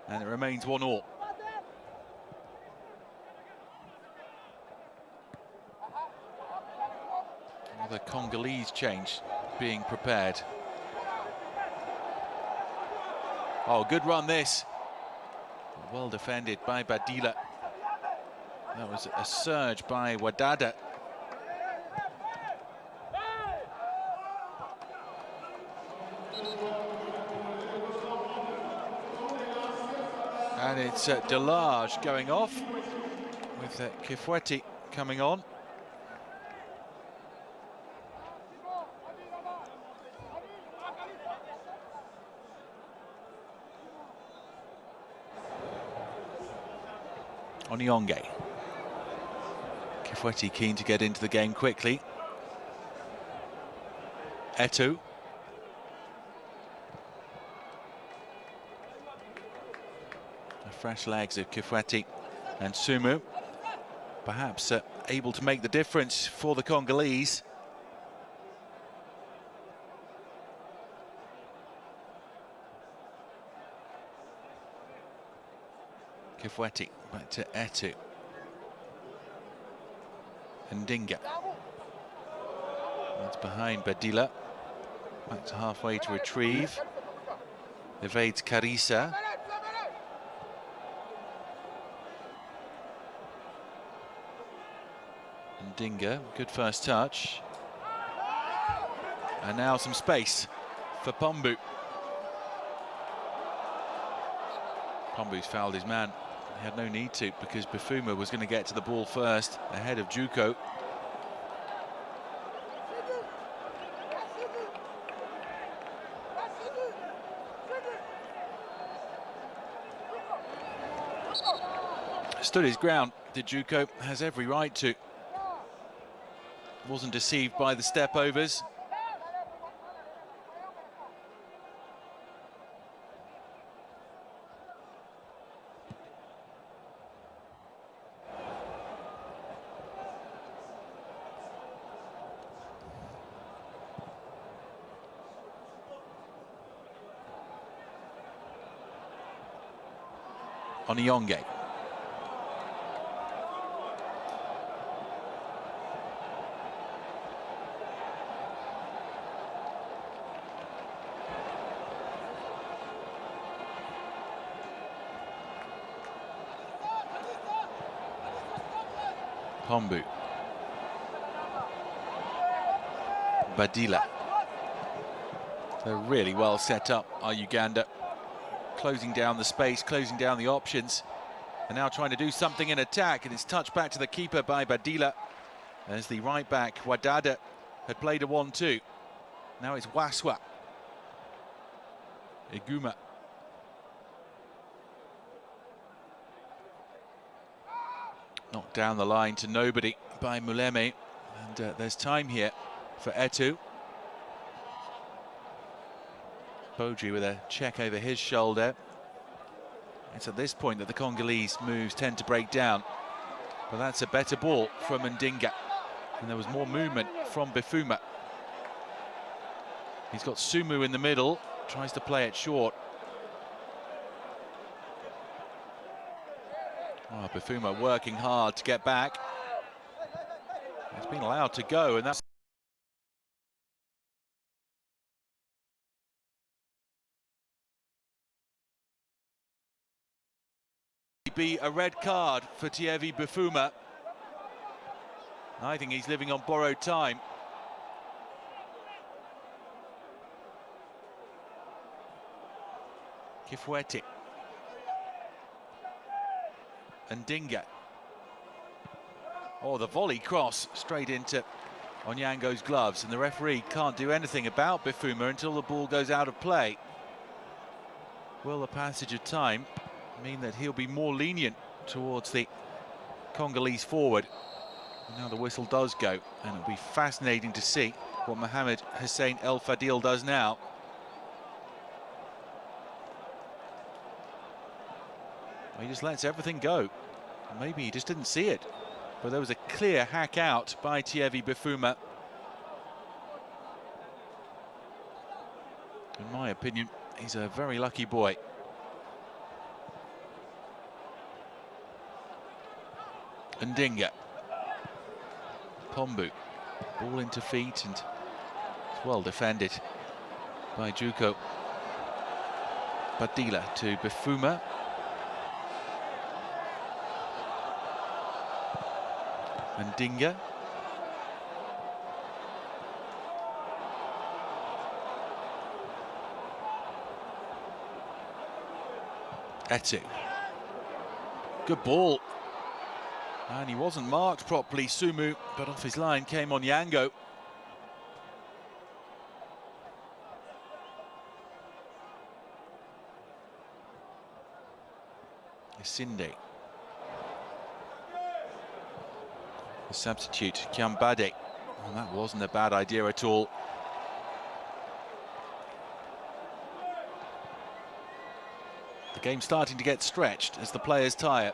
And it remains 1-1. The Congolese change being prepared. Oh, good run this. Well defended by Badila. That was a surge by Wadada. And it's Delage going off with Kifweti coming on. Onyonge. Kifweti keen to get into the game quickly. Etu. The fresh legs of Kifweti and Sumu. Perhaps able to make the difference for the Congolese. Kifweti back to Etu. And Dinga. That's behind Badila. Back to halfway to retrieve. Evades Carissa. And Dinga, good first touch. And now some space for Pombu. Pombu's fouled his man. He had no need to, because Bafuma was going to get to the ball first, ahead of Juko. Stood his ground, did Juko, has every right to. Wasn't deceived by the step-overs. Onyonge. Pombu. Badila. They're really well set up, are Uganda. Closing down the space, closing down the options. And now trying to do something in attack, and it's touched back to the keeper by Badila. As the right back, Wadada, had played a 1-2. Now it's Waswa. Iguma. Knocked down the line to nobody by Muleme. And there's time here for Etu. Bodri with a check over his shoulder. It's at this point that the Congolese moves tend to break down. But that's a better ball from Ndinga. And there was more movement from Bifuma. He's got Sumu in the middle, tries to play it short. Oh, Bifuma working hard to get back. He's been allowed to go, and that's be a red card for Thierry Bifuma. I think he's living on borrowed time. Kifuete. And Ndinga. Oh, the volley cross straight into Onyango's gloves, and the referee can't do anything about Bifuma until the ball goes out of play. Will the passage of time mean that he'll be more lenient towards the Congolese forward? Now the whistle does go, and it'll be fascinating to see what Mohamed Hussein El Fadil does now. He just lets everything go. Maybe he just didn't see it, but there was a clear hack out by Thierry Bifuma. In my opinion, he's a very lucky boy. Ndinga. Pombu. Ball into feet, and it's well defended by Juko. Badila to Bifuma. Ndinga. Etu. Good ball. And he wasn't marked properly, Sumu, but off his line came Onyango. Sinde. The substitute, Kiambade. Well, that wasn't a bad idea at all. The game's starting to get stretched as the players tire.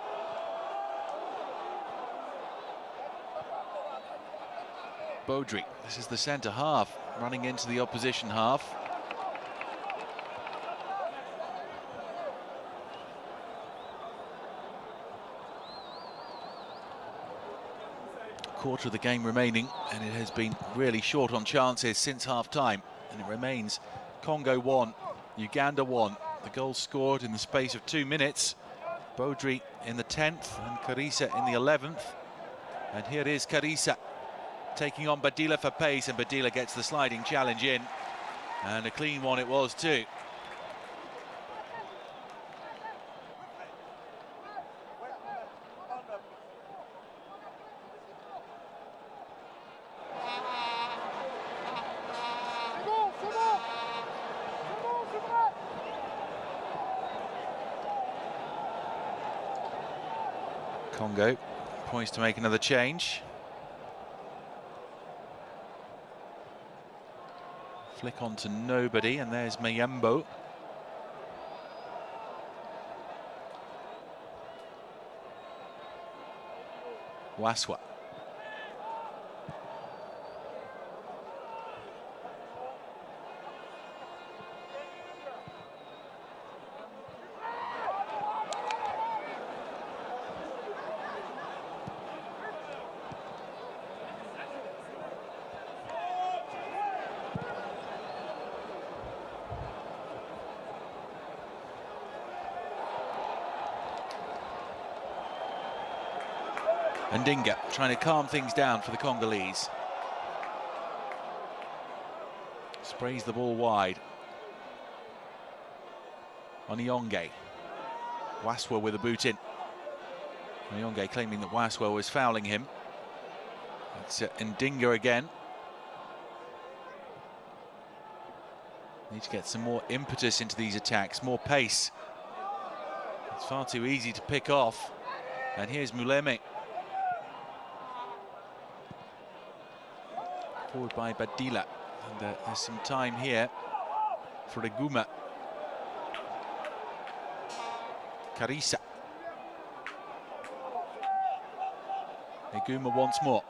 Bodri, this is the centre half, running into the opposition half. Quarter of the game remaining, and it has been really short on chances since half-time, and it remains Congo 1, Uganda 1. The goals scored in the space of 2 minutes. Bodri in the 10th and Karisa in the 11th. And here is Karisa taking on Badila for pace, and Badila gets the sliding challenge in, and a clean one it was too. Congo poised to make another change. Flick on to nobody, and there's Mayembo. Waswa. Ndinga trying to calm things down for the Congolese. Sprays the ball wide. Onyonge. Waswa with a boot in. Onyonge claiming that Waswa was fouling him. It's Ndinga again. Need to get some more impetus into these attacks, more pace. It's far too easy to pick off. And here's Muleme. Forward by Badila. And there's some time here for Iguma. Karisa. Iguma once more.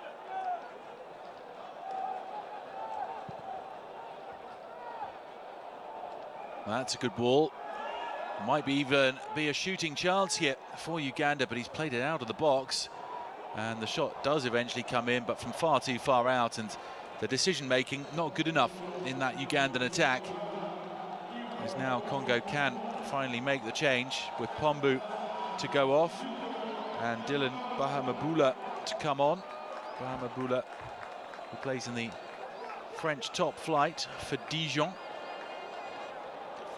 That's a good ball. Might be even be a shooting chance here for Uganda, but he's played it out of the box. And the shot does eventually come in, but from far too far out, and the decision-making not good enough in that Ugandan attack. As now Congo can finally make the change with Pombu to go off and Dylan Bahamabula to come on. Bahamabula, who plays in the French top flight for Dijon,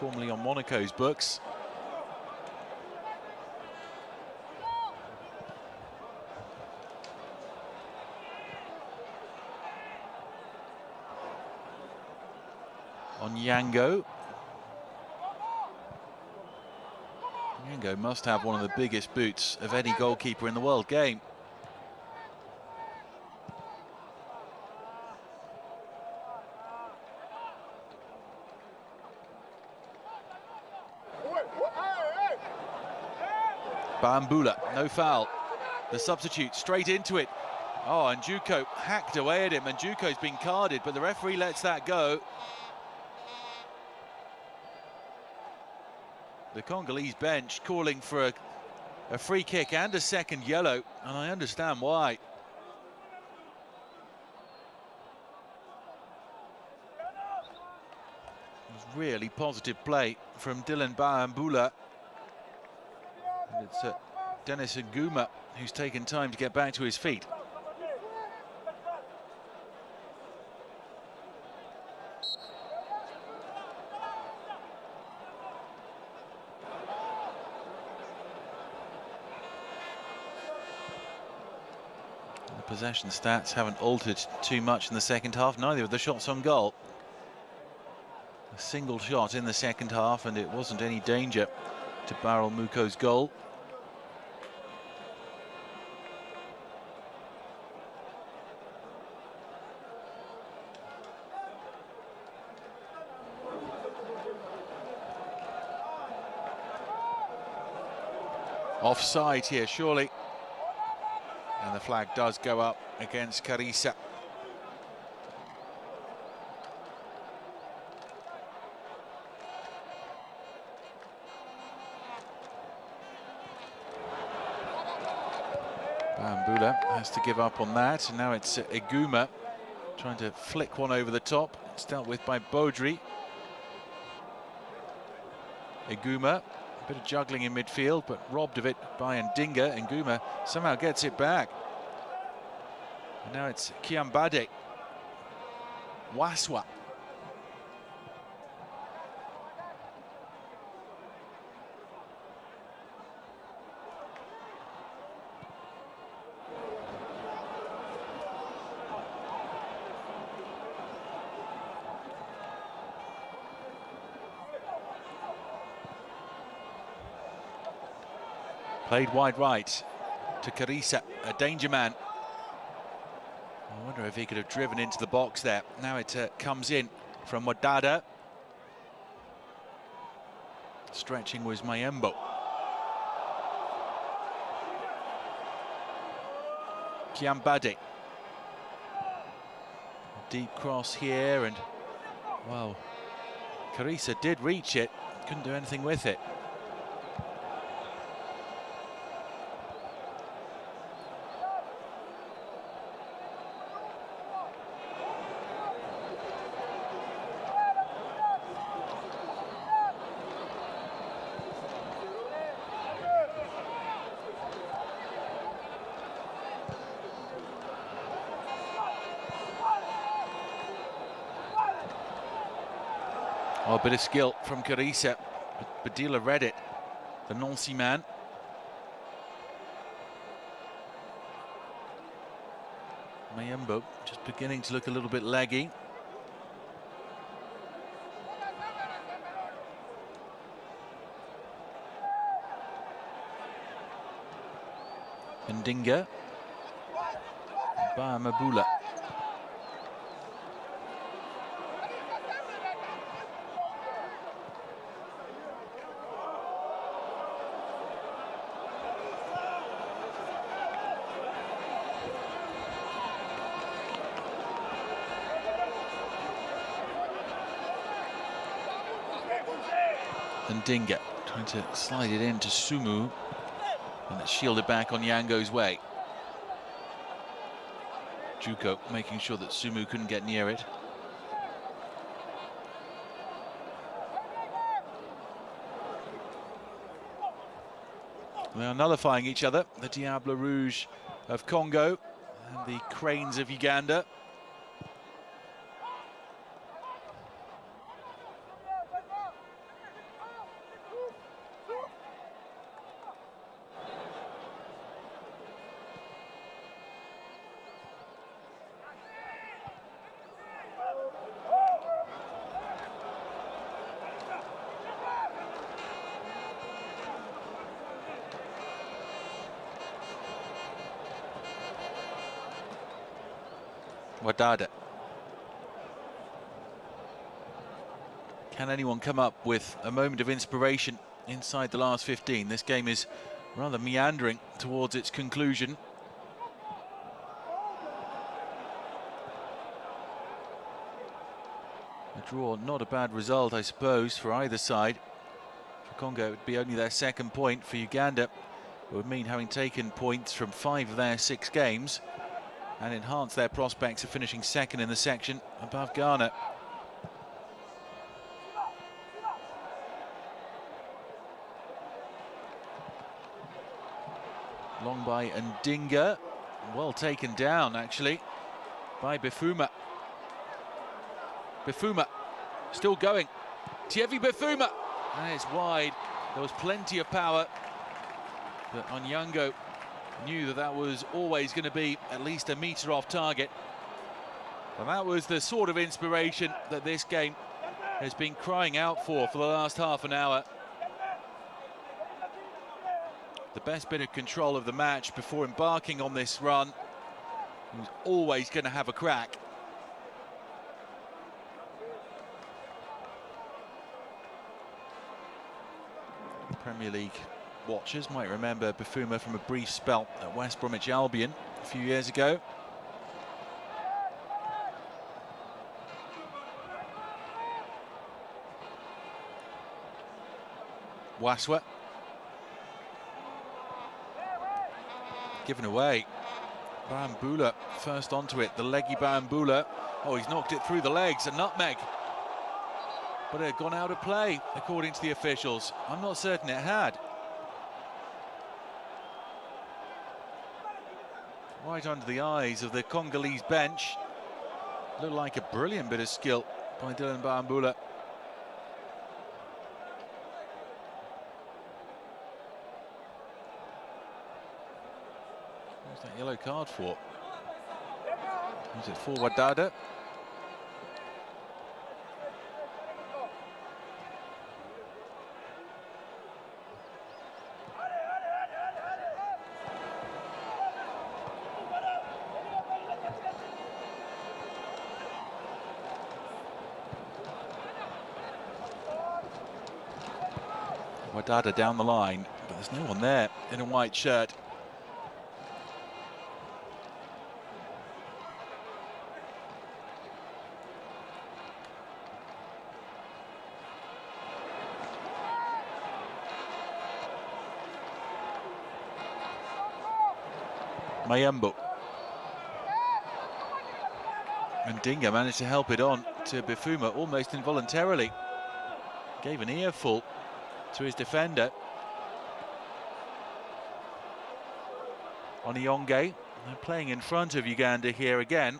formerly on Monaco's books. Onyango. Onyango must have one of the biggest boots of any goalkeeper in the world game. Bambula, no foul. The substitute straight into it. Oh, and Juko hacked away at him, and Juko's been carded, but the referee lets that go. The Congolese bench calling for a free kick and a second yellow, and I understand why. It was really positive play from Dylan Bambula. And it's Dennis Nguma who's taken time to get back to his feet. The possession stats haven't altered too much in the second half, neither of the shots on goal. A single shot in the second half, and it wasn't any danger to barrel Muko's goal. Offside here, surely. And the flag does go up against Karisa. Bambula has to give up on that, and now it's Iguma trying to flick one over the top. It's dealt with by Baudry. Iguma, a bit of juggling in midfield, but robbed of it by Ndinga. Iguma somehow gets it back. And now it's Kiambade. Waswa. Played wide right to Karisa, a danger man. I wonder if he could have driven into the box there. Now it comes in from Wadada. Stretching was Mayembo. Kiambade. Deep cross here, and well, Karisa did reach it, couldn't do anything with it. Oh, a bit of skill from Carissa. Badila read it, the Nancy man. Mayembo just beginning to look a little bit leggy. Ndinga. Mabula. Ndinga trying to slide it into Sumu, and it's shielded back on Yango's way. Juko making sure that Sumu couldn't get near it. They are nullifying each other, the Diable Rouge of Congo and the Cranes of Uganda. Wadada. Can anyone come up with a moment of inspiration inside the last 15? This game is rather meandering towards its conclusion. A draw, not a bad result, I suppose, for either side. For Congo, it would be only their second point. For Uganda, it would mean having taken points from 5 of their 6 games and enhance their prospects of finishing second in the section above Ghana. Long by Ndinga, well taken down actually by Bifuma. Bifuma still going, Thievi Bifuma, and it's wide. There was plenty of power, but Onyango knew that that was always going to be at least a metre off target. And that was the sort of inspiration that this game has been crying out for the last half an hour. The best bit of control of the match before embarking on this run. He was always going to have a crack. Premier League watchers might remember Bifuma from a brief spell at West Bromwich Albion a few years ago. Waswa. Given away. Bambula first onto it, the leggy Bambula. Oh, he's knocked it through the legs, a nutmeg. But it had gone out of play, according to the officials. I'm not certain it had. Right under the eyes of the Congolese bench. Looked like a brilliant bit of skill by Dylan Bambula. What's that yellow card for? Is it for Wadada? Wadada down the line, but there's no one there in a white shirt. Mayembo. And Ndinga managed to help it on to Bifuma almost involuntarily. Gave an earful to his defender. Onyango, they're playing in front of Uganda here again.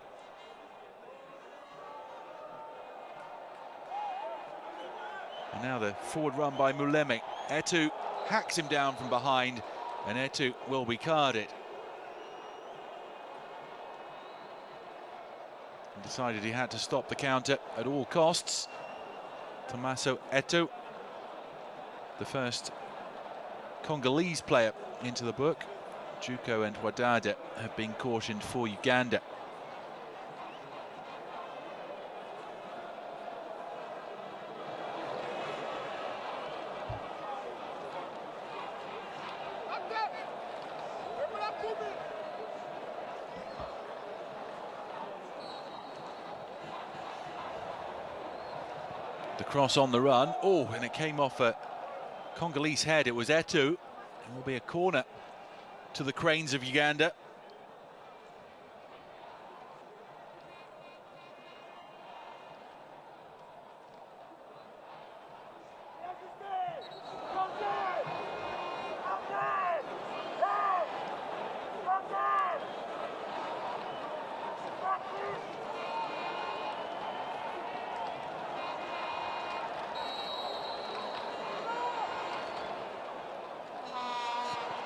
And now the forward run by Mulemi. Etu hacks him down from behind, and Etu will be carded. He decided he had to stop the counter at all costs. Tommaso Etu, the first Congolese player into the book. Juko and Wadada have been cautioned for Uganda. The cross on the run. Oh, and it came off a Congolese head. It was Etu. It will be a corner to the Cranes of Uganda.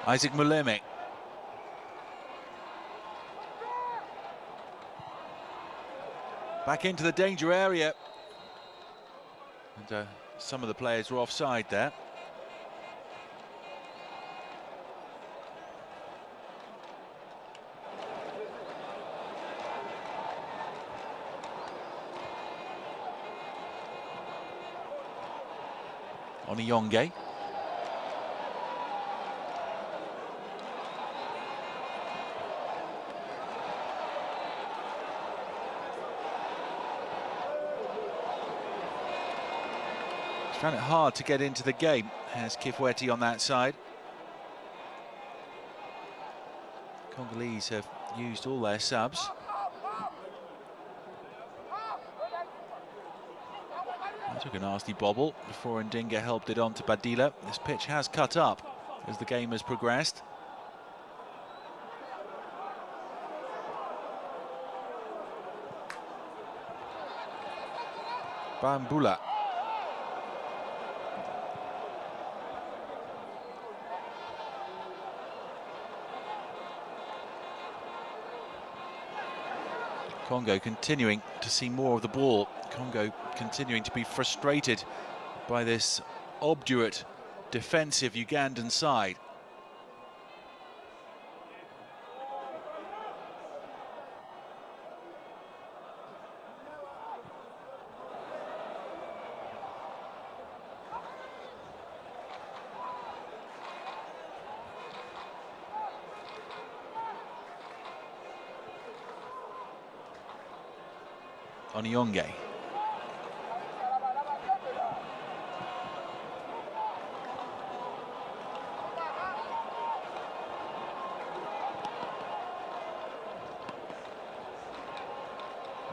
Isaac Mulemi. Back into the danger area. And some of the players were offside there. Oniyonge. Found it hard to get into the game, has Kifweti on that side. Congolese have used all their subs. He took a nasty bobble before Ndinga helped it on to Badila. This pitch has cut up as the game has progressed. Bambula. Congo continuing to see more of the ball. Congo continuing to be frustrated by this obdurate defensive Ugandan side. Oniyonge.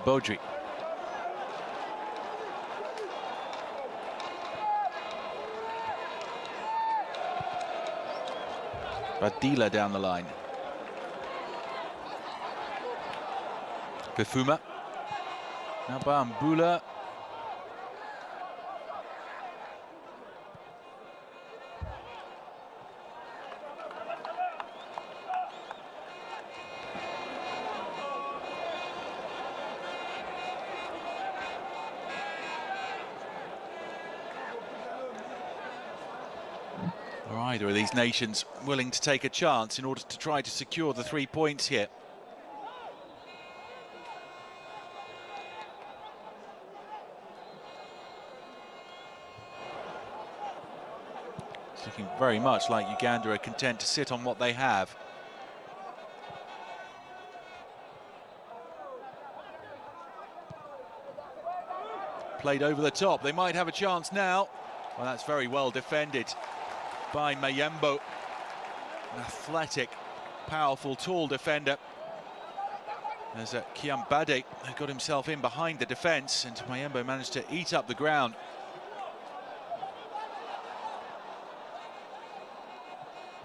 Baudry. Badila down the line. Bifuma. Now Bambula. Are either of these nations willing to take a chance in order to try to secure the 3 points here? It's looking very much like Uganda are content to sit on what they have. Played over the top. They might have a chance now. Well, that's very well defended by Mayembo. An athletic, powerful, tall defender. There's Kiambade who got himself in behind the defence, and Mayembo managed to eat up the ground.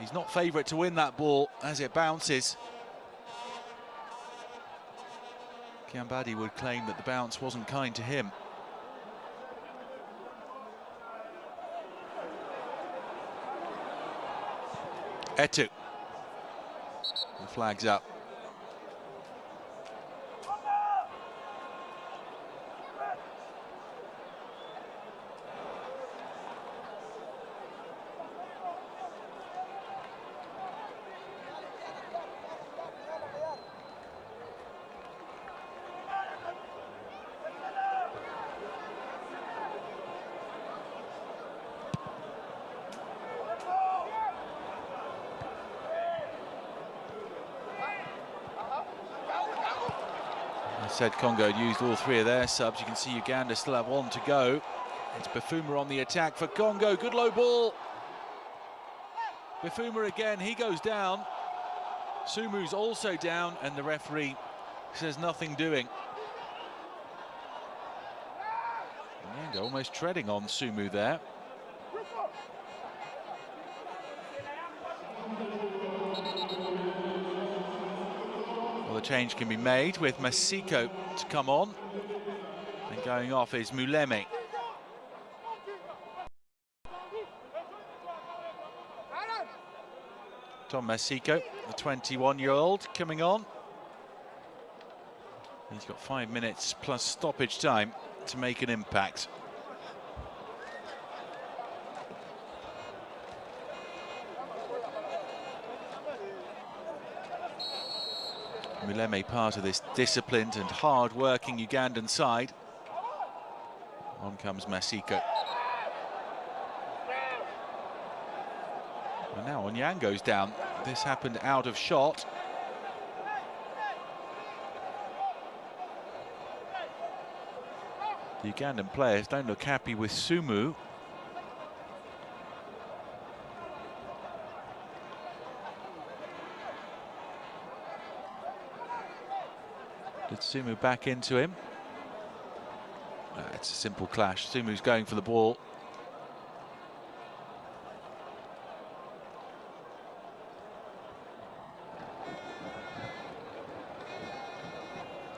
He's not favourite to win that ball as it bounces. Kiambade would claim that the bounce wasn't kind to him. Etu. The flag's up. I said Congo had used all three of their subs. You can see Uganda still have one to go. It's Bafuma on the attack for Congo. Good low ball. Bafuma again, he goes down. Sumu's also down, and the referee says nothing doing. Nyanga almost treading on Sumu there. Well, the change can be made with Masiko to come on. And going off is Muleme. Tom Masiko, the 21-year-old, coming on. He's got 5 minutes plus stoppage time to make an impact. Muleme part of this disciplined and hard-working Ugandan side. On comes Masiko. And now Onyango's down. This happened out of shot. The Ugandan players don't look happy with Sumu. Did Sumu back into him? It's a simple clash. Sumu's going for the ball.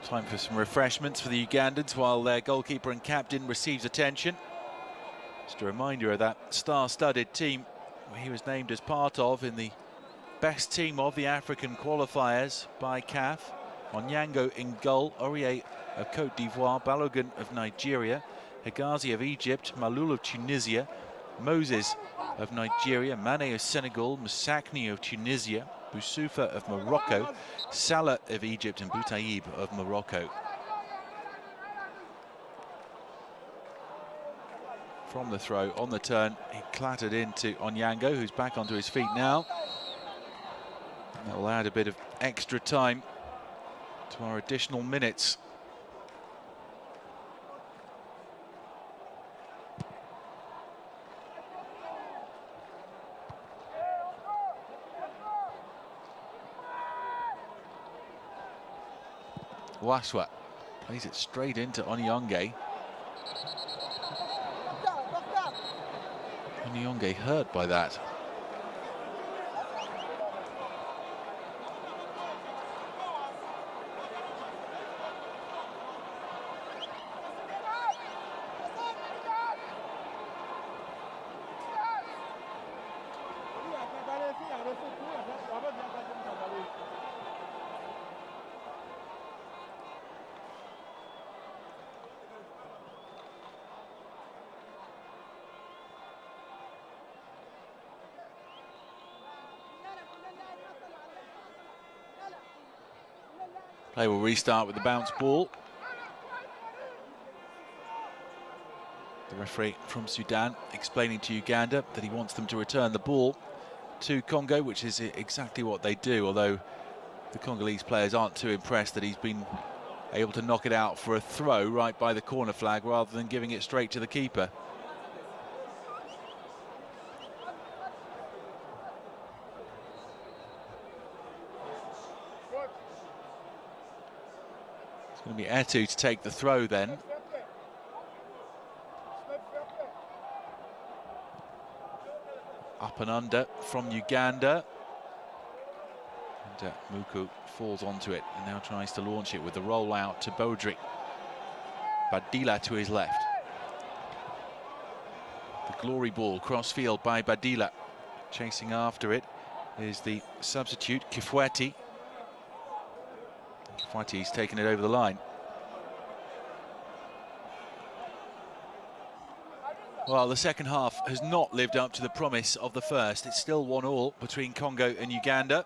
Time for some refreshments for the Ugandans while their goalkeeper and captain receives attention. Just a reminder of that star-studded team he was named as part of in the best team of the African qualifiers by CAF. Onyango in goal, Aurier of Cote d'Ivoire, Balogun of Nigeria, Hegazi of Egypt, Malul of Tunisia, Moses of Nigeria, Mane of Senegal, Moussakni of Tunisia, Boussoufa of Morocco, Salah of Egypt and Boutaïb of Morocco. From the throw, on the turn, he clattered into Onyango, who's back onto his feet now. That will add a bit of extra time to our additional minutes. Waswa plays it straight into Onyonge. Onyonge hurt by that. Play will restart with the bounce ball. The referee from Sudan explaining to Uganda that he wants them to return the ball to Congo, which is exactly what they do, although the Congolese players aren't too impressed that he's been able to knock it out for a throw right by the corner flag rather than giving it straight to the keeper. It's going to be Etu to take the throw then. Up and under from Uganda. And Muku falls onto it and now tries to launch it with the roll out to Baudry. Badila to his left. The glory ball cross field by Badila. Chasing after it is the substitute, Kifweti. Kifweti's taken it over the line. Well, the second half has not lived up to the promise of the first. It's still 1-1 between Congo and Uganda.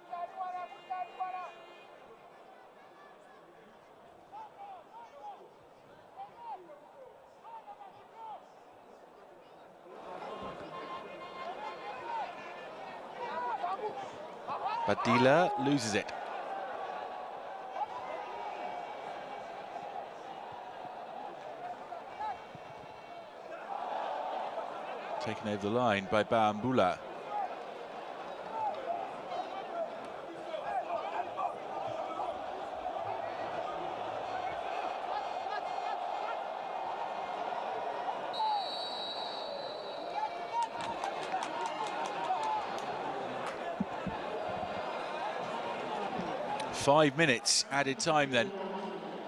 Badila loses it. Taken over the line by Bambula. Five minutes added time then.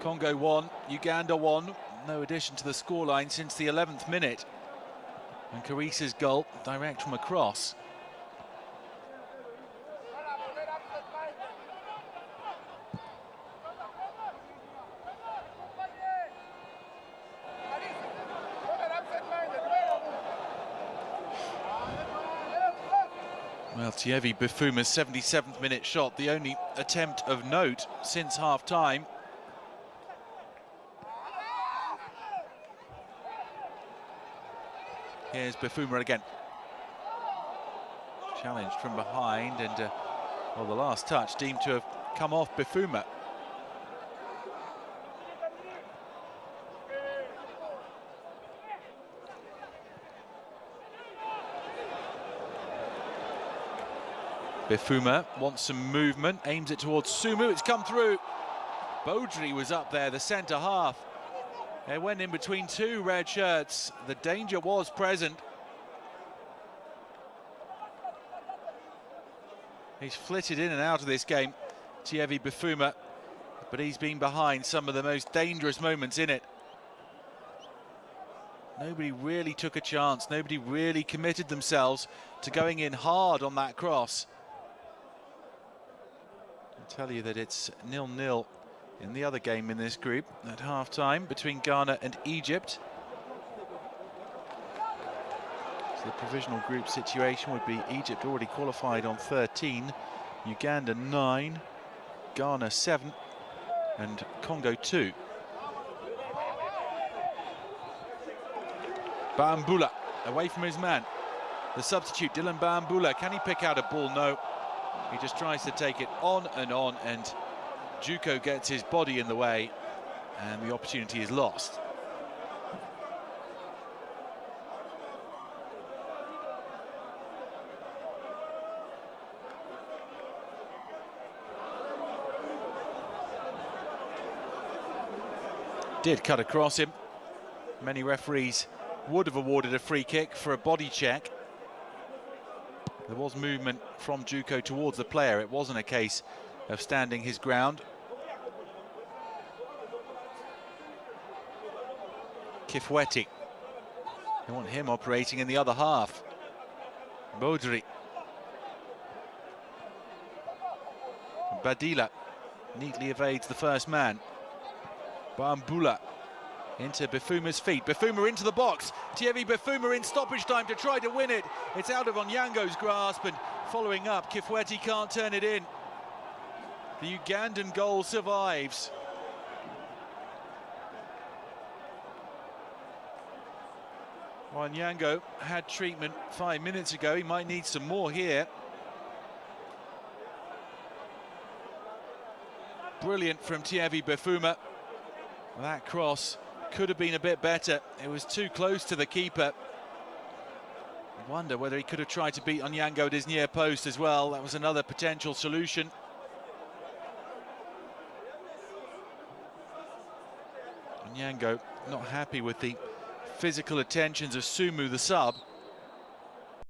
Congo 1, Uganda 1. No addition to the scoreline since the 11th minute. And Carice's goal, direct from across. Well, Thierry Bifuma's 77th minute shot, the only attempt of note since half-time. Here's Bifuma again. Challenged from behind and, well, the last touch deemed to have come off Bifuma. Bifuma wants some movement, aims it towards Sumu, it's come through. Baudry was up there, the centre half. They went in between two red shirts. The danger was present. He's flitted in and out of this game, Thierry Bifuma, but he's been behind some of the most dangerous moments in it. Nobody really took a chance. Nobody really committed themselves to going in hard on that cross. I'll tell you that it's 0-0 in the other game in this group at half-time between Ghana and Egypt. So the provisional group situation would be Egypt already qualified on 13, Uganda 9, Ghana 7, and Congo 2. Bambula away from his man. The substitute, Dylan Bambula, can he pick out a ball? No. He just tries to take it on, and Juko gets his body in the way, and the opportunity is lost. Did cut across him. Many referees would have awarded a free kick for a body check. There was movement from Juko towards the player. It wasn't a case of standing his ground. Kifweti. They want him operating in the other half. Baudry. Badila neatly evades the first man. Bambula into Bifuma's feet. Bifuma into the box. Thierry Bifuma in stoppage time to try to win it. It's out of Onyango's grasp, and following up, Kifweti can't turn it in. The Ugandan goal survives. Onyango had treatment 5 minutes ago. He might need some more here. Brilliant from Thierry Bifuma. That cross could have been a bit better. It was too close to the keeper. I wonder whether he could have tried to beat Onyango at his near post as well. That was another potential solution. Onyango not happy with the physical attentions of Sumu, the sub.